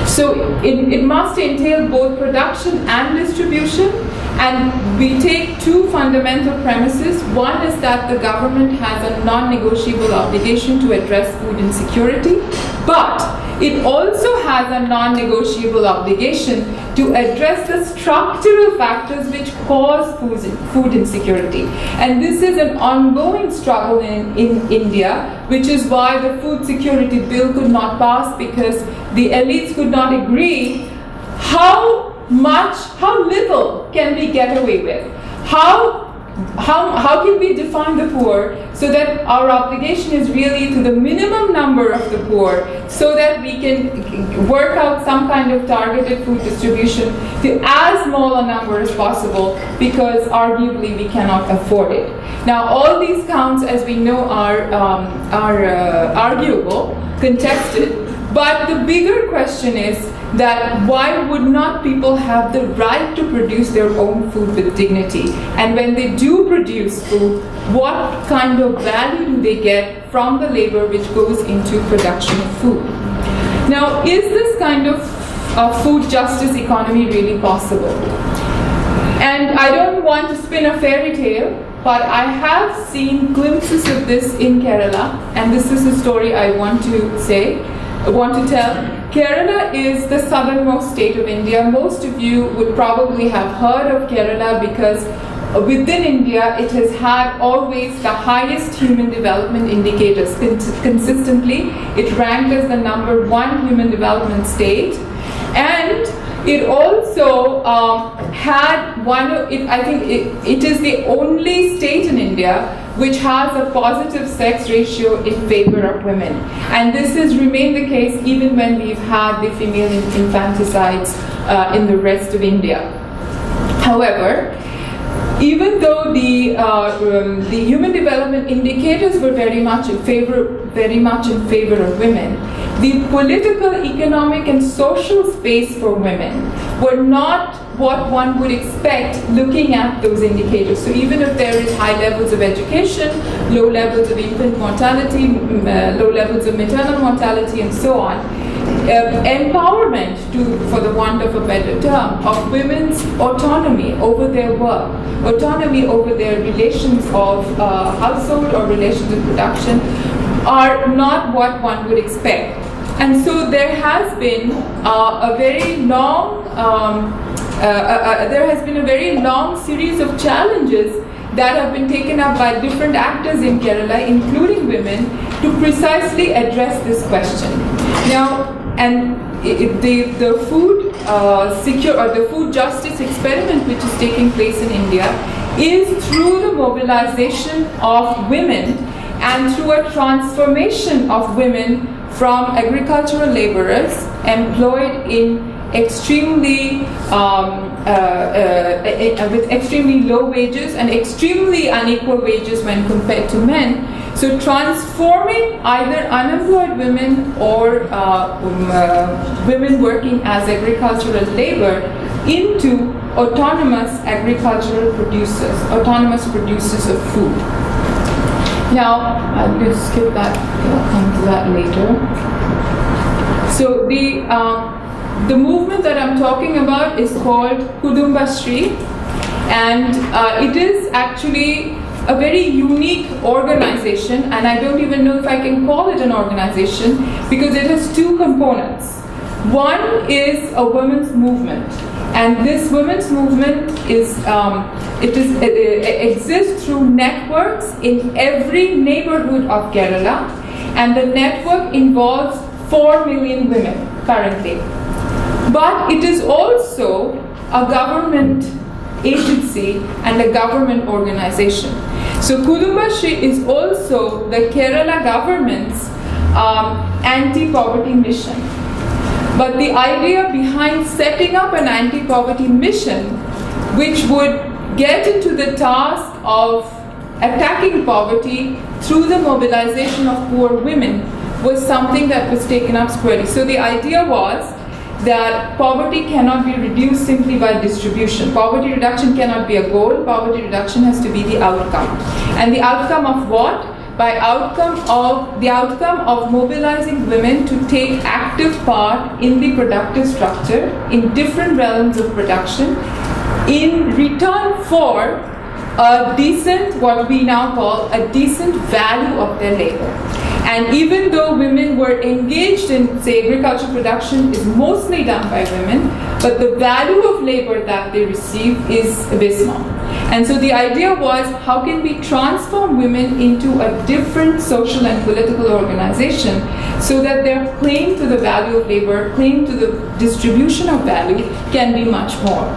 So it must entail both production and distribution, and we take two fundamental premises. One is that the government has a non-negotiable obligation to address food insecurity, but it also has a non-negotiable obligation to address the structural factors which cause food insecurity. And this is an ongoing struggle in India, which is why the food security bill could not pass, because the elites could not agree how little can we get away with? How how can we define the poor so that our obligation is really to the minimum number of the poor, so that we can work out some kind of targeted food distribution to as small a number as possible, because arguably we cannot afford it. Now, all these counts, as we know, are arguable, contested, but the bigger question is that why would not people have the right to produce their own food with dignity? And when they do produce food, what kind of value do they get from the labor which goes into production of food? Now, is this kind of food justice economy really possible? And I don't want to spin a fairy tale, but I have seen glimpses of this in Kerala, and this is a story I want to tell. Kerala is the southernmost state of India. Most of you would probably have heard of Kerala because within India it has had always the highest human development indicators. Consistently, it ranked as the #1 human development state, and it also had I think it is the only state in India which has a positive sex ratio in favor of women. And this has remained the case even when we've had the female infanticides in the rest of India. However, even though the human development indicators were very much in favor of women, the political, economic, and social space for women were not what one would expect looking at those indicators. So even if there is high levels of education, low levels of infant mortality, low levels of maternal mortality, and so on, empowerment, for the want of a better term, of women's autonomy over their work, autonomy over their relations of household or relations of production, are not what one would expect. And so there has been a very long series of challenges that have been taken up by different actors in Kerala, including women, to precisely address this question. Now, and the food the food justice experiment which is taking place in India is through the mobilization of women and through a transformation of women from agricultural laborers employed in extremely with extremely low wages and extremely unequal wages when compared to men. So transforming either unemployed women or women working as agricultural labor into autonomous agricultural producers, autonomous producers of food. Now, I'm going to skip that, I'll come to that later. So the movement that I'm talking about is called Kudumbashree, and it is actually a very unique organization, and I don't even know if I can call it an organization because it has two components. One is a women's movement, and this women's movement exists through networks in every neighborhood of Kerala, and the network involves 4 million women currently. But it is also a government agency and a government organization. So Kudumbashree is also the Kerala government's anti-poverty mission. But the idea behind setting up an anti-poverty mission, which would get into the task of attacking poverty through the mobilization of poor women, was something that was taken up squarely. So the idea was that poverty cannot be reduced simply by distribution. Poverty reduction cannot be a goal. Poverty reduction has to be the outcome. And the outcome of what? The outcome of mobilizing women to take active part in the productive structure in different realms of production in return for a decent, what we now call a decent value of their labor. And even though women were engaged in, say, agricultural production is mostly done by women, but the value of labor that they receive is abysmal. And so the idea was, how can we transform women into a different social and political organization so that their claim to the value of labor, claim to the distribution of value can be much more.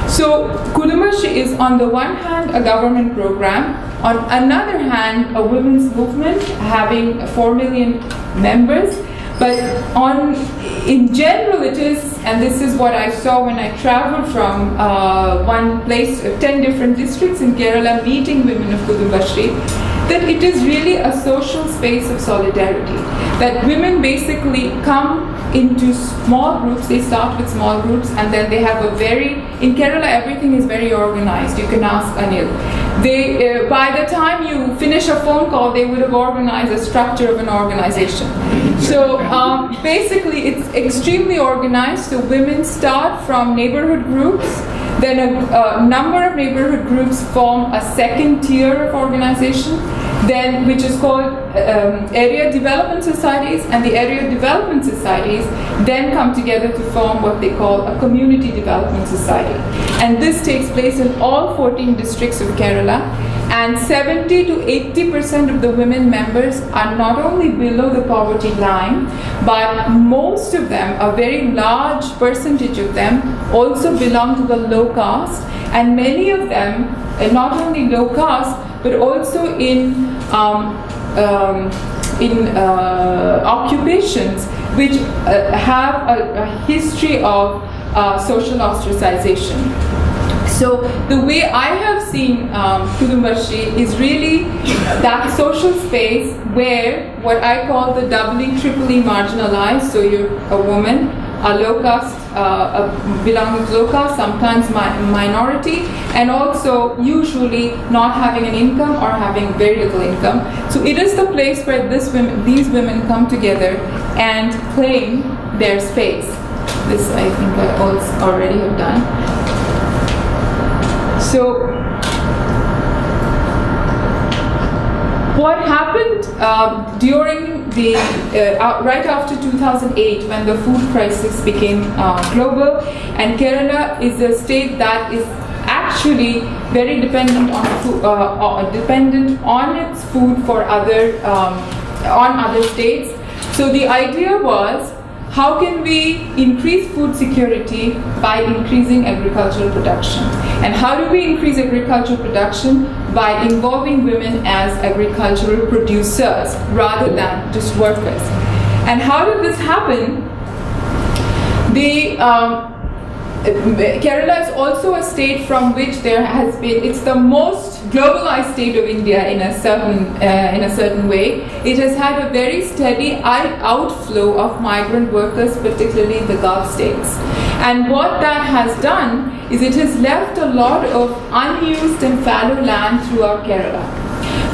So Kudumbashi is on the one hand a government program, on another hand a women's movement having 4 million members, but in general it is, and this is what I saw when I traveled from one place, 10 different districts in Kerala, meeting women of Kudumbashi, that it is really a social space of solidarity. That women basically come into small groups, they start with small groups, and then they have in Kerala everything is very organized. You can ask Anil. By the time you finish a phone call, they would have organized a structure of an organization. So basically it's extremely organized. So women start from neighborhood groups, then a number of neighborhood groups form a second tier of organization, then which is called area development societies, and the area development societies then come together to form what they call a community development society. And this takes place in all 14 districts of Kerala, and 70 to 80% of the women members are not only below the poverty line, but most of them, a very large percentage of them, also belong to the low caste, and many of them, not only low caste, but also in occupations which have a history of social ostracization. So the way I have seen Kudumbashi is really that social space where what I call the doubly, triply marginalized, so you're a woman, a low caste, belonging to low caste, sometimes minority, and also usually not having an income or having very little income. So it is the place where these women come together and claim their space. This I think I also already have done. So what happened during the right after 2008, when the food crisis became global, and Kerala is a state that is actually very dependent on its food for on other states. So the idea was, how can we increase food security by increasing agricultural production? And how do we increase agricultural production? By involving women as agricultural producers rather than just workers. And how did this happen? Kerala is also a state from which there has been, it's the most globalized state of India in a certain way. It has had a very steady outflow of migrant workers, particularly in the Gulf states. And what that has done is it has left a lot of unused and fallow land throughout Kerala.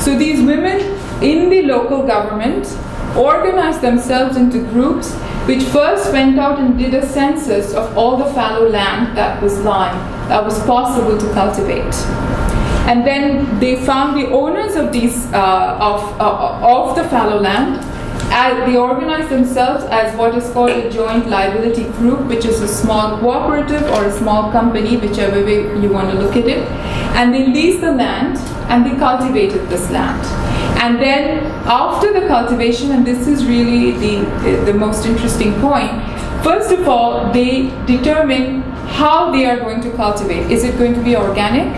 So these women in the local government organized themselves into groups which first went out and did a census of all the fallow land that was possible to cultivate. And then they found the owners of these of the fallow land. They organized themselves as what is called a joint liability group, which is a small cooperative or a small company, whichever way you want to look at it. And they leased the land and they cultivated this land. And then after the cultivation, and this is really the most interesting point, first of all, they determine how they are going to cultivate. Is it going to be organic?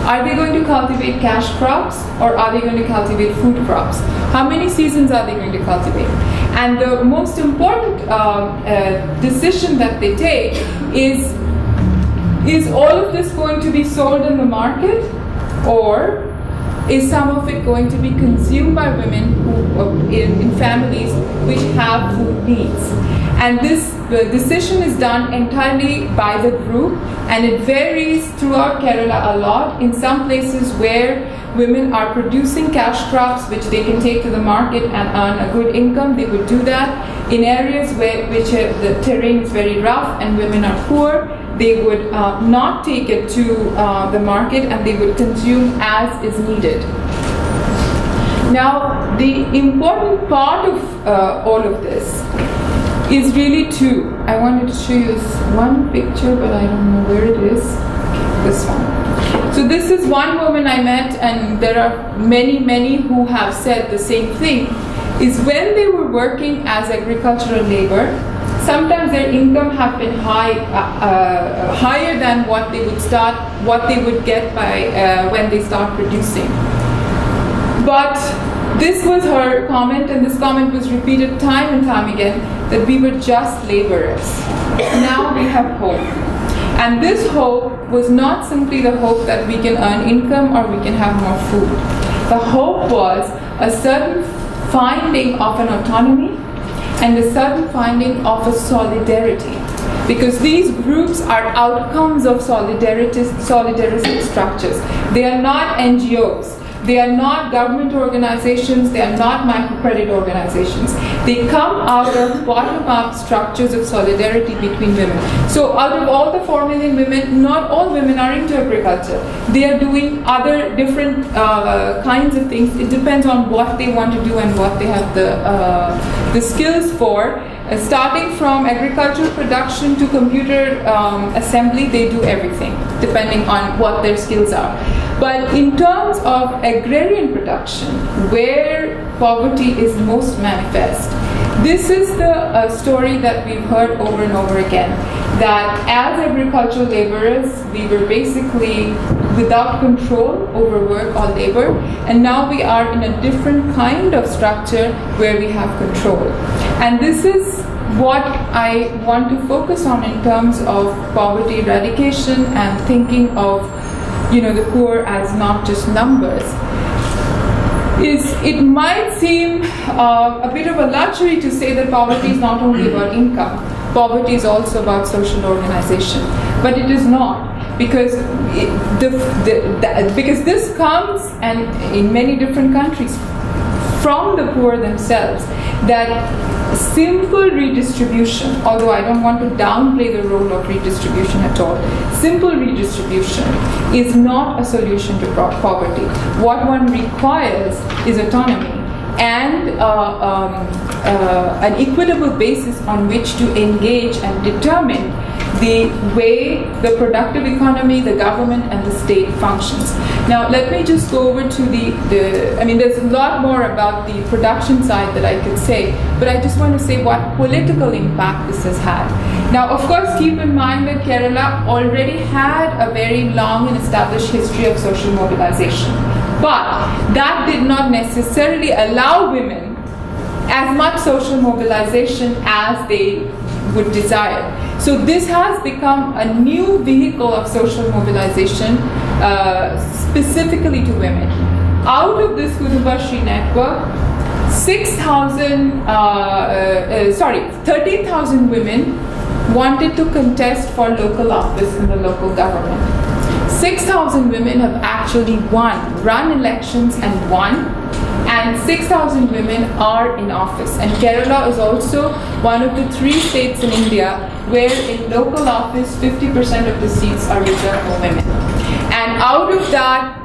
Are they going to cultivate cash crops, or are they going to cultivate food crops? How many seasons are they going to cultivate? And the most important decision that they take is all of this going to be sold in the market, or is some of it going to be consumed by women who, in families which have food needs? And this decision is done entirely by the group, and it varies throughout Kerala a lot. In some places where women are producing cash crops which they can take to the market and earn a good income, they would do that. In areas which the terrain is very rough and women are poor, they would not take it to the market, and they would consume as is needed. Now, the important part of all of this is really two. I wanted to show you this one picture, but I don't know where it is. This one. So this is one woman I met, and there are many who have said the same thing, is when they were working as agricultural labor, sometimes their income have been higher than what they would get by when they start producing. But this was her comment, and this comment was repeated time and time again, that we were just laborers. Now we have hope. And this hope was not simply the hope that we can earn income or we can have more food. The hope was a certain finding of an autonomy and a certain finding of a solidarity. Because these groups are outcomes of solidaristic structures. They are not NGOs. They are not government organizations. They are not microcredit organizations. They come out of bottom-up structures of solidarity between women. So out of all the 4 million women, not all women are into agriculture. They are doing other different kinds of things. It depends on what they want to do and what they have the skills for. Starting from agricultural production to computer assembly, they do everything, depending on what their skills are. But in terms of agrarian production, where poverty is most manifest, this is the story that we've heard over and over again, that as agricultural laborers, we were basically without control over work or labor, and now we are in a different kind of structure where we have control. And this is what I want to focus on in terms of poverty eradication and thinking of the poor as not just numbers. It might seem a bit of a luxury to say that poverty is not only about income, poverty is also about social organization. But it is not, because because this comes, and in many different countries, from the poor themselves, that simple redistribution, although I don't want to downplay the role of redistribution at all, simple redistribution is not a solution to poverty. What one requires is autonomy and an equitable basis on which to engage and determine the way the productive economy, the government, and the state functions. Now, let me just go over to there's a lot more about the production side that I could say, but I just want to say what political impact this has had. Now, of course, keep in mind that Kerala already had a very long and established history of social mobilization, but that did not necessarily allow women as much social mobilization as they would desire. So this has become a new vehicle of social mobilization specifically to women. Out of this Kudumbashri network, 13,000 women wanted to contest for local office in the local government. 6,000 women have actually run elections and won, and 6,000 women are in office. And Kerala is also one of the 3 states in India where in local office 50% of the seats are reserved for women. And out of that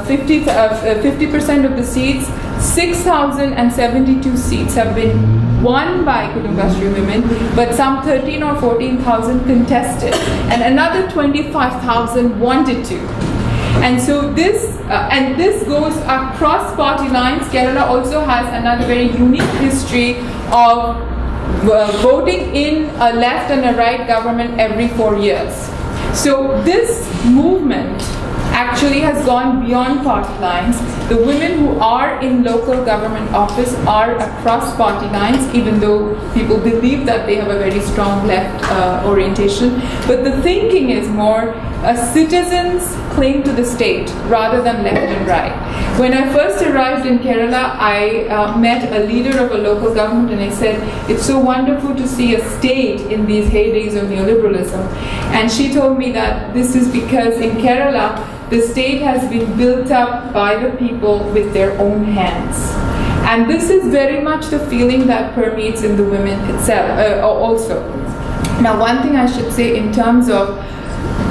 50% of the seats, 6,072 seats have been won by Kudumbashri women, but some 13 or 14,000 contested, and another 25,000 wanted to. And so this goes across party lines. Kerala also has another very unique history of voting in a left and a right government every 4 years. So this movement actually has gone beyond party lines. The women who are in local government office are across party lines, even though people believe that they have a very strong left orientation. But the thinking is more a citizen's claim to the state rather than left and right. When I first arrived in Kerala, I met a leader of a local government, and I said, it's so wonderful to see a state in these heydays of neoliberalism. And she told me that this is because in Kerala, the state has been built up by the people with their own hands. And this is very much the feeling that permeates in the women itself also. Now, one thing I should say in terms of,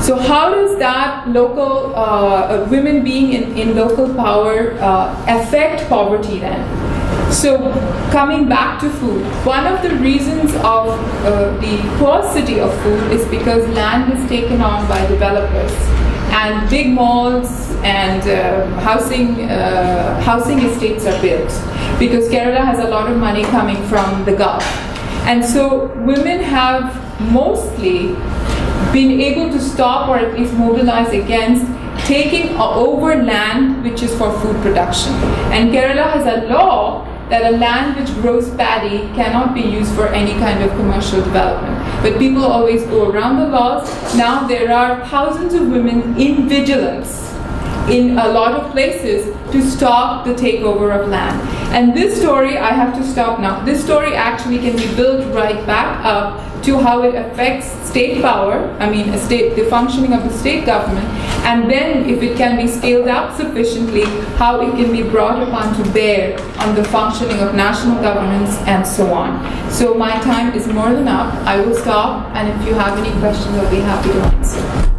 so how does that local, women being in local power affect poverty then? So coming back to food, one of the reasons of the paucity of food is because land is taken on by developers, and big malls and housing estates are built because Kerala has a lot of money coming from the Gulf. And so women have mostly been able to stop or at least mobilize against taking over land which is for food production. And Kerala has a law that a land which grows paddy cannot be used for any kind of commercial development. But people always go around the laws. Now there are thousands of women in vigilance in a lot of places to stop the takeover of land. And this story, I have to stop now. This story actually can be built right back up to how it affects state power, the functioning of the state government, and then if it can be scaled up sufficiently, how it can be brought upon to bear on the functioning of national governments and so on. So my time is more than up. I will stop, and if you have any questions, I'll be happy to answer.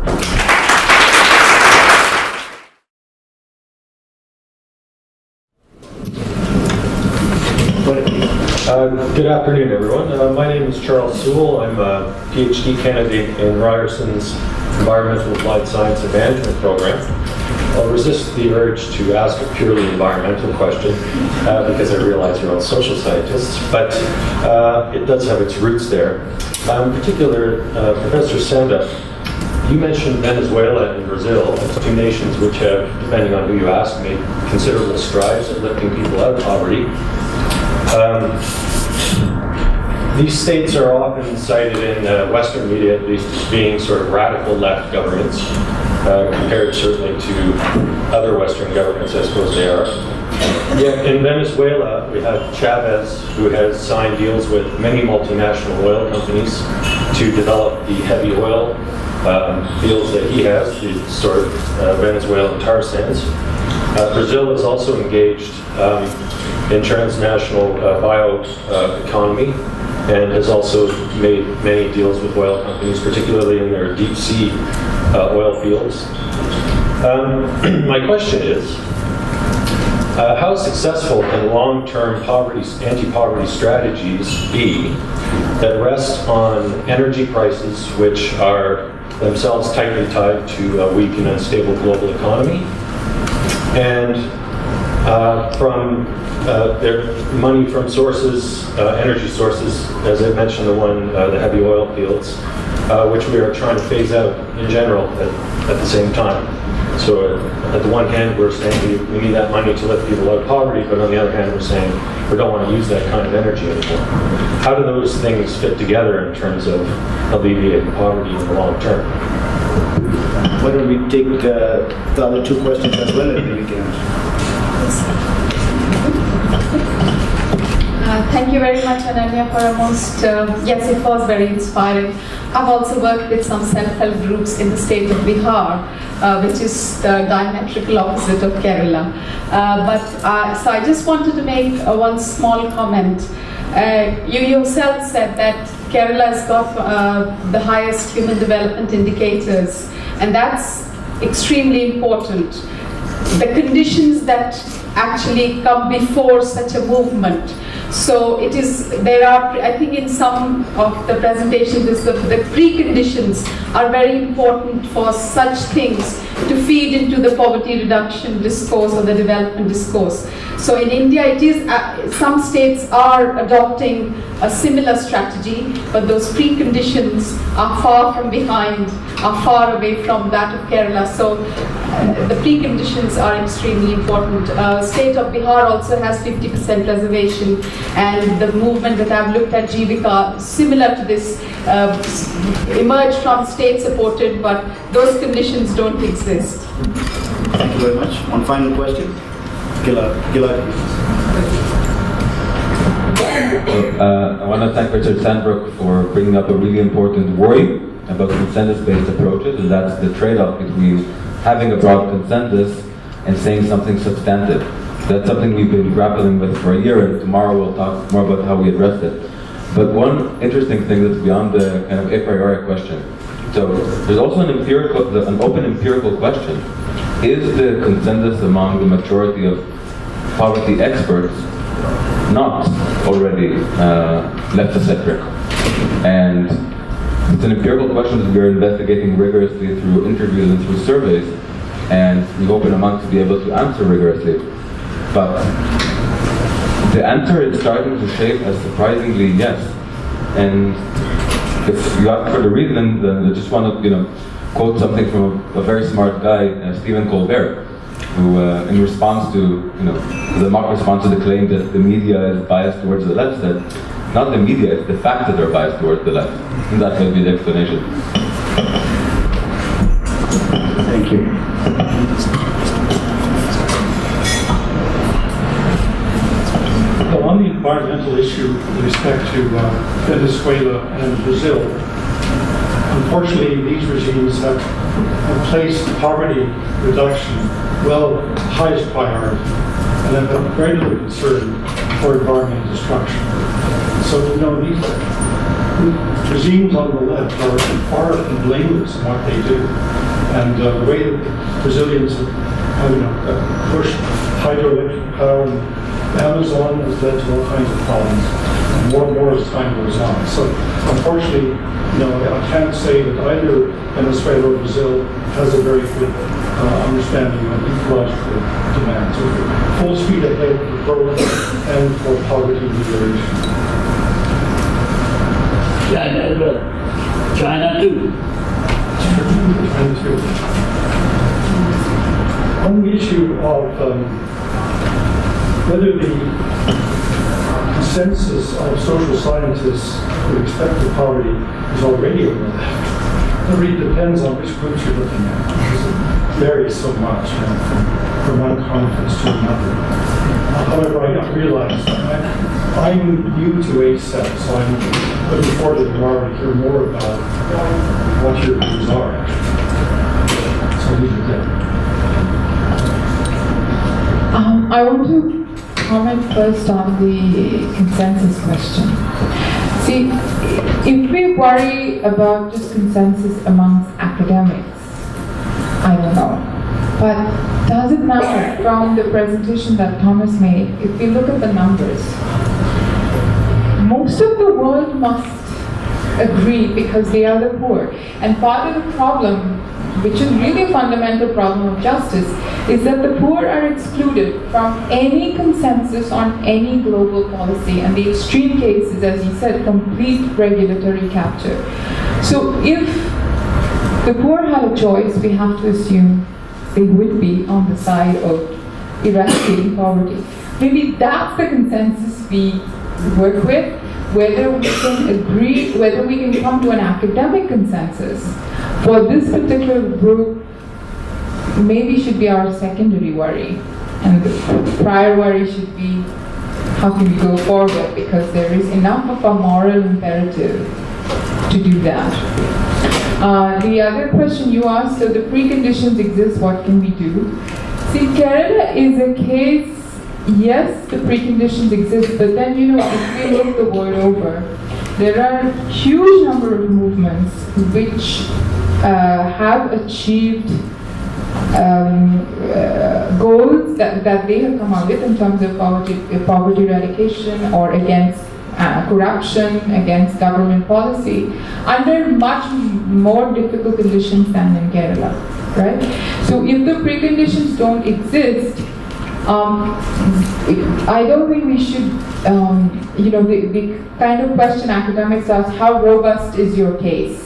Good afternoon, everyone. My name is Charles Sewell. I'm a PhD candidate in Ryerson's Environmental Applied Science and Management program. I'll resist the urge to ask a purely environmental question because I realize you're all social scientists, but it does have its roots there. In particular, Professor Sandbrook, you mentioned Venezuela and Brazil as two nations which have, depending on who you ask, made considerable strides in lifting people out of poverty. These states are often cited in Western media, at least, as being sort of radical left governments, compared certainly to other Western governments, I suppose they are. Yet in Venezuela, we have Chavez, who has signed deals with many multinational oil companies to develop the heavy oil fields that he has, the sort of Venezuelan tar sands. Brazil is also engaged in transnational bioeconomy and has also made many deals with oil companies, particularly in their deep sea oil fields. My question is, how successful can long-term anti-poverty strategies be that rest on energy prices which are themselves tightly tied to a weak and unstable global economy, and from their money from sources, energy sources, as I mentioned, the heavy oil fields, which we are trying to phase out in general at the same time. So at the one hand, we're saying we need that money to lift people out of poverty, but on the other hand, we're saying we don't want to use that kind of energy anymore. How do those things fit together in terms of alleviating poverty in the long term? Why don't we take the other two questions as well, and then we can. Thank you very much, Ananya, for a most, yes, it was very inspiring. I've also worked with some self-help groups in the state of Bihar, which is the diametrical opposite of Kerala. So I just wanted to make one small comment. You yourself said that Kerala has got the highest human development indicators, and that's extremely important. The conditions that actually come before such a movement. So there are, I think in some of the presentations, the preconditions are very important for such things to feed into the poverty reduction discourse or the development discourse. So in India, some states are adopting a similar strategy, but those preconditions are far from behind, are far away from that of Kerala. So the preconditions are extremely important. State of Bihar also has 50% reservation, and the movement that I've looked at, Jivika, similar to this, emerged from state supported, but those conditions don't exist. Thank you very much. One final question. I want to thank Richard Sandbrook for bringing up a really important worry about consensus-based approaches, and that's the trade-off between having a broad consensus and saying something substantive. That's something we've been grappling with for a year, and tomorrow we'll talk more about how we address it. But one interesting thing that's beyond the kind of a priori question. So there's also an open empirical question. Is the consensus among the majority of poverty experts not already left us at risk. And it's an empirical question that we're investigating rigorously through interviews and through surveys, and we hope in a month to be able to answer rigorously. But the answer is starting to shape as surprisingly yes. And if you ask for the reason, then I just want to quote something from a very smart guy, Stephen Colbert, who in response to the mock response to the claim that the media is biased towards the left, said, not the media, it's the fact that they're biased towards the left. And that may be the explanation. Thank you. Well, on the environmental issue with respect to Venezuela and Brazil, unfortunately these regimes have placed poverty reduction well highest priority and have a very little concern for environmental destruction. So, these regimes on the left are far from blameless in what they do. And the way that the Brazilians have pushed hydroelectric power in the Amazon has led to all kinds of problems. And more as time goes on. So, unfortunately, I can't say that either Venezuela or Brazil has a very good understanding of ecological demands. So, full speed ahead for growth and for poverty alleviation. China as well. China too. China too. On the issue of whether the consensus of social scientists with respect to poverty is already on the left, it really depends on which groups you're looking at, because it varies so much from one conference to another. However, I realize that I'm new to ACEP, so I'm looking forward to tomorrow to hear more about what your views are. So leave it there. I want to comment first on the consensus question. See, if we worry about just consensus amongst academics, I don't know. But does it matter? From the presentation that Thomas made, if we look at the numbers, most of the world must agree because they are the poor. And part of the problem, which is really a fundamental problem of justice, is that the poor are excluded from any consensus on any global policy, and the extreme case is, as you said, complete regulatory capture. So if the poor had a choice, we have to assume they would be on the side of eradicating poverty. Maybe that's the consensus we work with. Whether we can agree, whether we can come to an academic consensus for this particular group, maybe should be our secondary worry. And the prior worry should be, how can we go forward? Because there is enough of a moral imperative to do that. The other question you asked, so the preconditions exist, what can we do? See, Kerala is a case, yes, the preconditions exist, but then, if we look the world over, there are a huge number of movements which have achieved goals that they have come out with in terms of poverty eradication or against corruption, against government policy, under much more difficult conditions than in Kerala, right? So if the preconditions don't exist, I don't think we should, the kind of question academics ask, how robust is your case,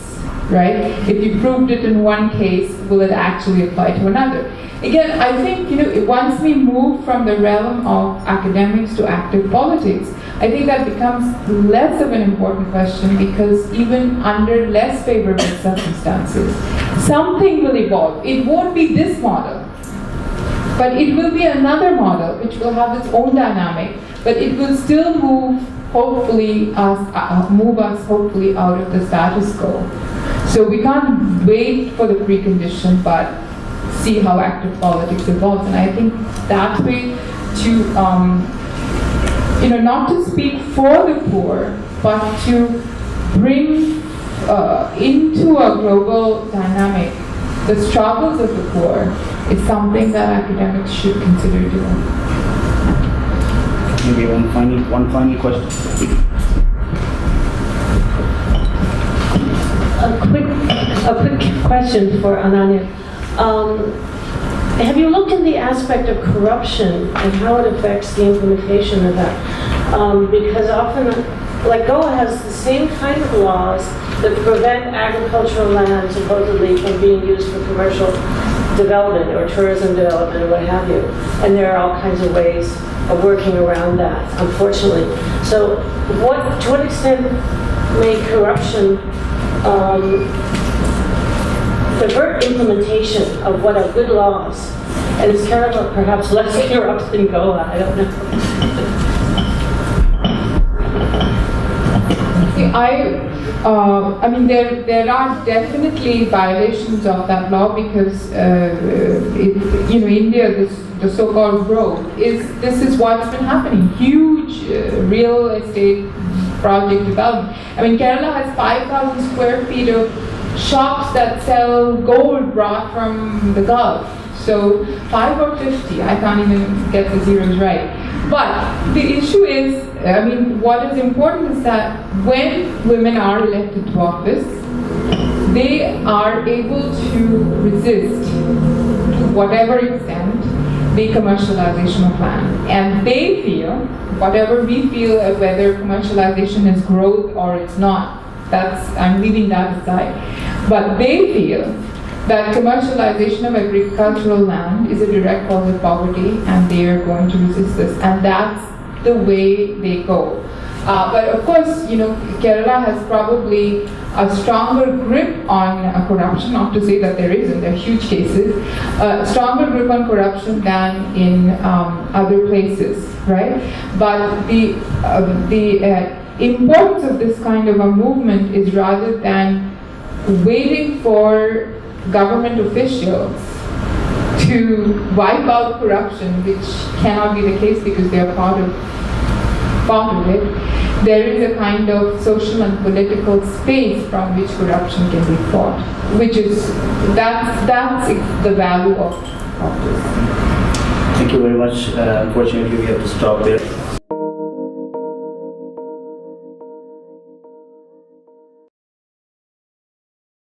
right? If you proved it in one case, will it actually apply to another? Again, I think, once we move from the realm of academics to active politics, I think that becomes less of an important question, because even under less favorable circumstances, something will evolve. It won't be this model, but it will be another model which will have its own dynamic, but it will still move us hopefully out of the status quo. So we can't wait for the precondition, but see how active politics evolves. And I think that way to, not to speak for the poor, but to bring into a global dynamic the struggles of the poor is something that academics should consider doing. Maybe one final question. A quick question for Ananya. Have you looked at the aspect of corruption and how it affects the implementation of that? Because often, like Goa has the same kind of laws that prevent agricultural land supposedly from being used for commercial development or tourism development or what have you. And there are all kinds of ways of working around that, unfortunately. So to what extent may corruption divert implementation of what are good laws? And is Kerala perhaps less corrupt than Goa? I don't know. I mean, there are definitely violations of that law because, India, the so-called growth, this is what's been happening. Huge real estate project development. I mean, Kerala has 5,000 square feet of shops that sell gold brought from the Gulf. So 5 or 50, I can't even get the zeros right. But the issue is, I mean, what is important is that when women are elected to office, they are able to resist, to whatever extent, the commercialization of land. And they feel, whatever we feel, whether commercialization is growth or it's not, I'm leaving that aside. But they feel that commercialization of agricultural land is a direct cause of poverty and they are going to resist this. And that's the way they go. But of course, Kerala has probably a stronger grip on corruption, not to say that there isn't, there are huge cases, stronger grip on corruption than in other places, right? But the importance of this kind of a movement is rather than waiting for government officials to wipe out corruption, which cannot be the case because they are part of it. There is a kind of social and political space from which corruption can be fought, that's the value of this. Thank you very much. Unfortunately, we have to stop there.